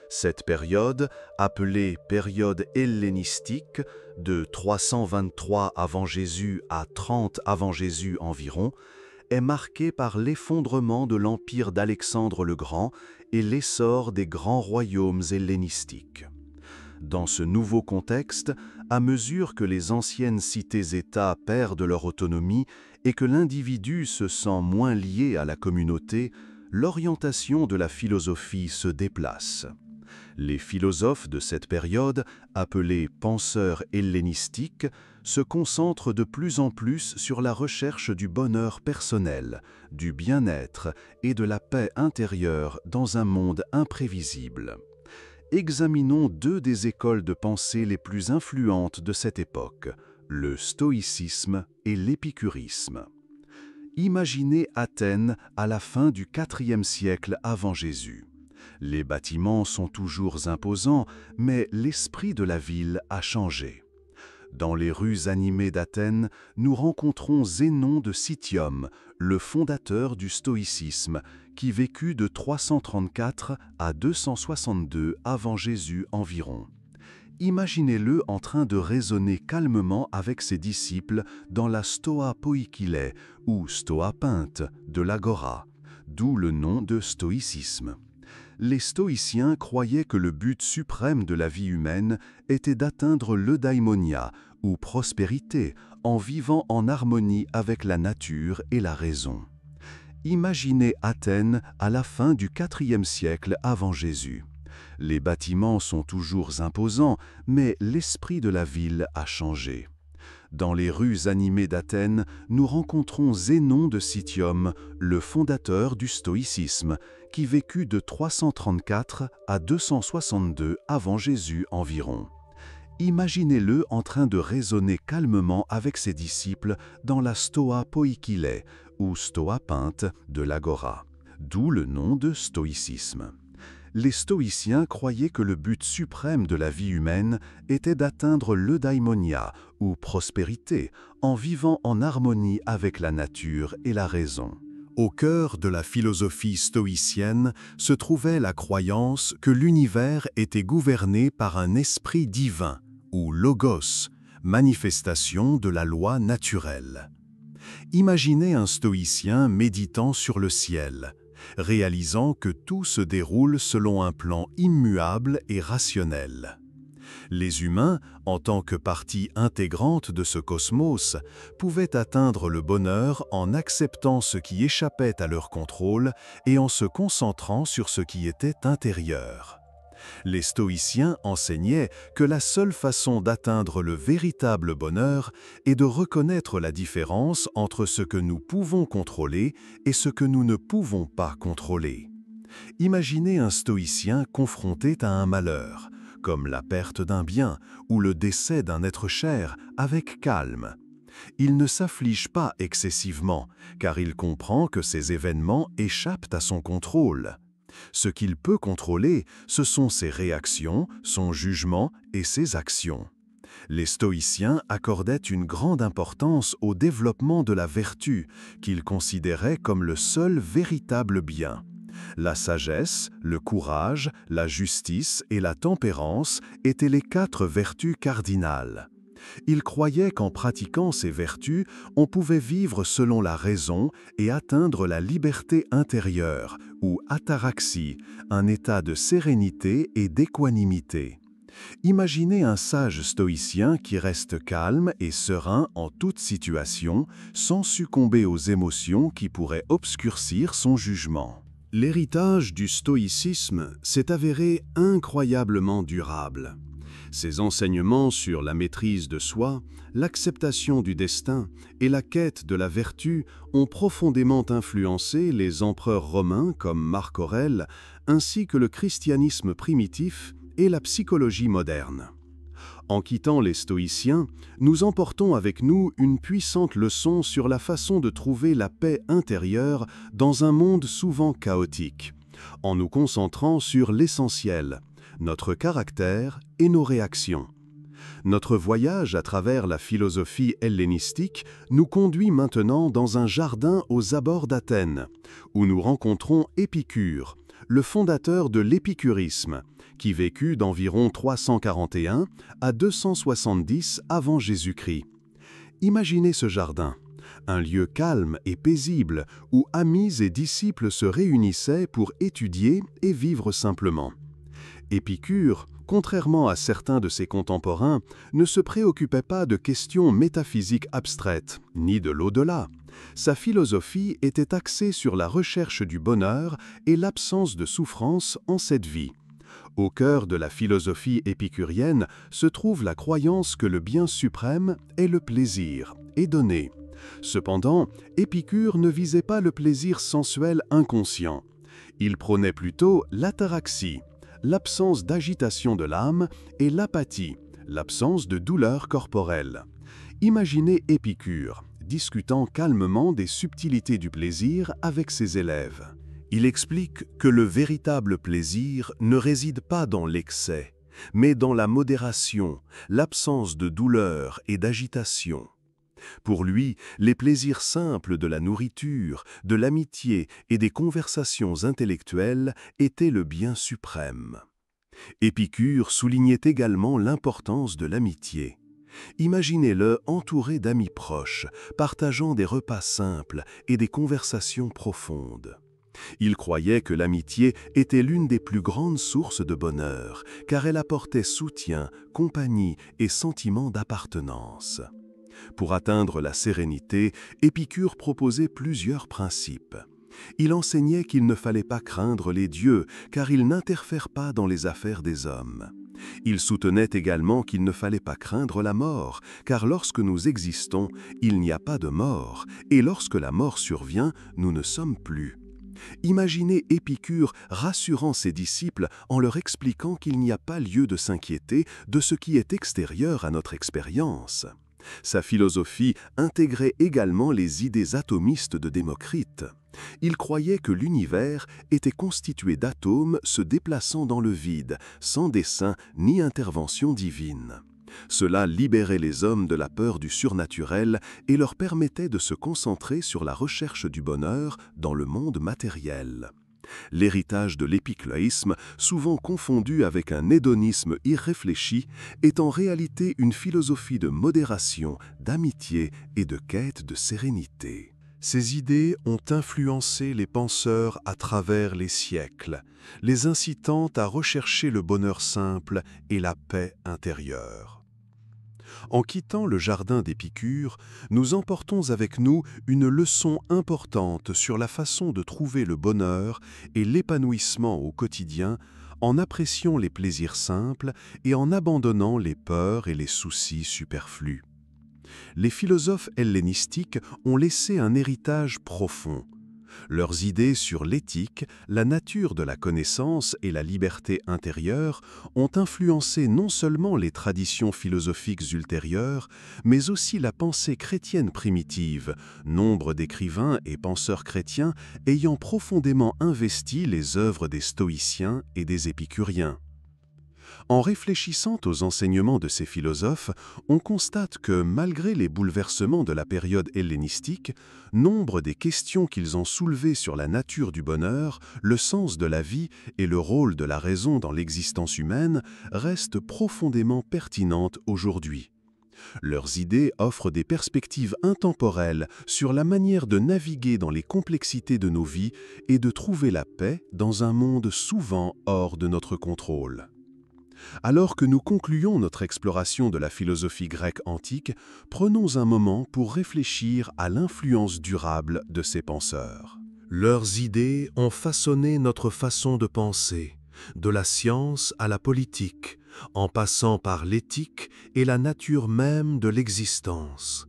Cette période, appelée période hellénistique, de 323 avant Jésus à 30 avant Jésus environ, est marquée par l'effondrement de l'empire d'Alexandre le Grand et l'essor des grands royaumes hellénistiques. Dans ce nouveau contexte, à mesure que les anciennes cités-États perdent leur autonomie et que l'individu se sent moins lié à la communauté, l'orientation de la philosophie se déplace. Les philosophes de cette période, appelés penseurs hellénistiques, se concentrent de plus en plus sur la recherche du bonheur personnel, du bien-être et de la paix intérieure dans un monde imprévisible. Examinons deux des écoles de pensée les plus influentes de cette époque, le stoïcisme et l'épicurisme. Imaginez Athènes à la fin du IVe siècle avant Jésus. Les bâtiments sont toujours imposants, mais l'esprit de la ville a changé. Dans les rues animées d'Athènes, nous rencontrons Zénon de Citium, le fondateur du stoïcisme, qui vécut de 334 à 262 avant Jésus environ. Imaginez-le en train de raisonner calmement avec ses disciples dans la Stoa Poikile ou Stoa Peinte de l'Agora, d'où le nom de stoïcisme. Les stoïciens croyaient que le but suprême de la vie humaine était d'atteindre l'eudaimonia, ou prospérité, en vivant en harmonie avec la nature et la raison. Imaginez Athènes à la fin du IVe siècle avant Jésus. Les bâtiments sont toujours imposants, mais l'esprit de la ville a changé. Dans les rues animées d'Athènes, nous rencontrons Zénon de Citium, le fondateur du stoïcisme, qui vécut de 334 à 262 avant Jésus environ. Imaginez-le en train de raisonner calmement avec ses disciples dans la Stoa Poikile, ou Stoa Peinte de l'Agora, d'où le nom de stoïcisme. Les stoïciens croyaient que le but suprême de la vie humaine était d'atteindre l'eudaimonia, ou prospérité, en vivant en harmonie avec la nature et la raison. Au cœur de la philosophie stoïcienne se trouvait la croyance que l'univers était gouverné par un esprit divin, ou logos, manifestation de la loi naturelle. Imaginez un stoïcien méditant sur le ciel, réalisant que tout se déroule selon un plan immuable et rationnel. Les humains, en tant que partie intégrante de ce cosmos, pouvaient atteindre le bonheur en acceptant ce qui échappait à leur contrôle et en se concentrant sur ce qui était intérieur. Les stoïciens enseignaient que la seule façon d'atteindre le véritable bonheur est de reconnaître la différence entre ce que nous pouvons contrôler et ce que nous ne pouvons pas contrôler. Imaginez un stoïcien confronté à un malheur, comme la perte d'un bien ou le décès d'un être cher, avec calme. Il ne s'afflige pas excessivement, car il comprend que ces événements échappent à son contrôle. Ce qu'il peut contrôler, ce sont ses réactions, son jugement et ses actions. Les stoïciens accordaient une grande importance au développement de la vertu, qu'ils considéraient comme le seul véritable bien. La sagesse, le courage, la justice et la tempérance étaient les 4 vertus cardinales. Ils croyaient qu'en pratiquant ces vertus, on pouvait vivre selon la raison et atteindre la liberté intérieure, ou ataraxie, un état de sérénité et d'équanimité. Imaginez un sage stoïcien qui reste calme et serein en toute situation, sans succomber aux émotions qui pourraient obscurcir son jugement. L'héritage du stoïcisme s'est avéré incroyablement durable. Ses enseignements sur la maîtrise de soi, l'acceptation du destin et la quête de la vertu ont profondément influencé les empereurs romains comme Marc Aurèle, ainsi que le christianisme primitif et la psychologie moderne. En quittant les stoïciens, nous emportons avec nous une puissante leçon sur la façon de trouver la paix intérieure dans un monde souvent chaotique, en nous concentrant sur l'essentiel, notre caractère et nos réactions. Notre voyage à travers la philosophie hellénistique nous conduit maintenant dans un jardin aux abords d'Athènes, où nous rencontrons Épicure, le fondateur de l'épicurisme, qui vécut d'environ 341 à 270 avant Jésus-Christ. Imaginez ce jardin, un lieu calme et paisible où amis et disciples se réunissaient pour étudier et vivre simplement. Épicure, contrairement à certains de ses contemporains, ne se préoccupait pas de questions métaphysiques abstraites, ni de l'au-delà. Sa philosophie était axée sur la recherche du bonheur et l'absence de souffrance en cette vie. Au cœur de la philosophie épicurienne se trouve la croyance que le bien suprême est le plaisir, et donné. Cependant, Épicure ne visait pas le plaisir sensuel inconscient. Il prônait plutôt l'ataraxie, l'absence d'agitation de l'âme, et l'apathie, l'absence de douleur corporelle. Imaginez Épicure, discutant calmement des subtilités du plaisir avec ses élèves. Il explique que le véritable plaisir ne réside pas dans l'excès, mais dans la modération, l'absence de douleur et d'agitation. Pour lui, les plaisirs simples de la nourriture, de l'amitié et des conversations intellectuelles étaient le bien suprême. Épicure soulignait également l'importance de l'amitié. Imaginez-le entouré d'amis proches, partageant des repas simples et des conversations profondes. Il croyait que l'amitié était l'une des plus grandes sources de bonheur, car elle apportait soutien, compagnie et sentiment d'appartenance. Pour atteindre la sérénité, Épicure proposait plusieurs principes. Il enseignait qu'il ne fallait pas craindre les dieux, car ils n'interfèrent pas dans les affaires des hommes. Il soutenait également qu'il ne fallait pas craindre la mort, car lorsque nous existons, il n'y a pas de mort, et lorsque la mort survient, nous ne sommes plus. Imaginez Épicure rassurant ses disciples en leur expliquant qu'il n'y a pas lieu de s'inquiéter de ce qui est extérieur à notre expérience. Sa philosophie intégrait également les idées atomistes de Démocrite. Il croyait que l'univers était constitué d'atomes se déplaçant dans le vide, sans dessein ni intervention divine. Cela libérait les hommes de la peur du surnaturel et leur permettait de se concentrer sur la recherche du bonheur dans le monde matériel. L'héritage de l'épicléisme, souvent confondu avec un hédonisme irréfléchi, est en réalité une philosophie de modération, d'amitié et de quête de sérénité. Ces idées ont influencé les penseurs à travers les siècles, les incitant à rechercher le bonheur simple et la paix intérieure. En quittant le jardin d'Épicure, nous emportons avec nous une leçon importante sur la façon de trouver le bonheur et l'épanouissement au quotidien en appréciant les plaisirs simples et en abandonnant les peurs et les soucis superflus. Les philosophes hellénistiques ont laissé un héritage profond. Leurs idées sur l'éthique, la nature de la connaissance et la liberté intérieure ont influencé non seulement les traditions philosophiques ultérieures, mais aussi la pensée chrétienne primitive, nombre d'écrivains et penseurs chrétiens ayant profondément investi les œuvres des stoïciens et des épicuriens. En réfléchissant aux enseignements de ces philosophes, on constate que, malgré les bouleversements de la période hellénistique, nombre des questions qu'ils ont soulevées sur la nature du bonheur, le sens de la vie et le rôle de la raison dans l'existence humaine restent profondément pertinentes aujourd'hui. Leurs idées offrent des perspectives intemporelles sur la manière de naviguer dans les complexités de nos vies et de trouver la paix dans un monde souvent hors de notre contrôle. Alors que nous concluons notre exploration de la philosophie grecque antique, prenons un moment pour réfléchir à l'influence durable de ces penseurs. Leurs idées ont façonné notre façon de penser, de la science à la politique, en passant par l'éthique et la nature même de l'existence.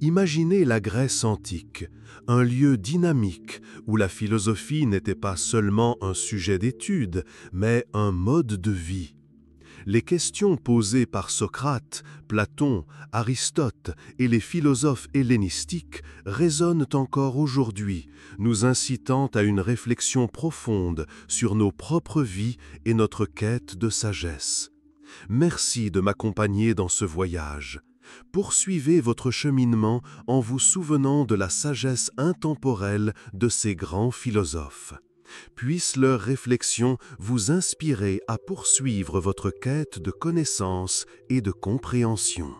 Imaginez la Grèce antique, un lieu dynamique où la philosophie n'était pas seulement un sujet d'étude, mais un mode de vie. Les questions posées par Socrate, Platon, Aristote et les philosophes hellénistiques résonnent encore aujourd'hui, nous incitant à une réflexion profonde sur nos propres vies et notre quête de sagesse. Merci de m'accompagner dans ce voyage. Poursuivez votre cheminement en vous souvenant de la sagesse intemporelle de ces grands philosophes. Puissent leurs réflexions vous inspirer à poursuivre votre quête de connaissance et de compréhension.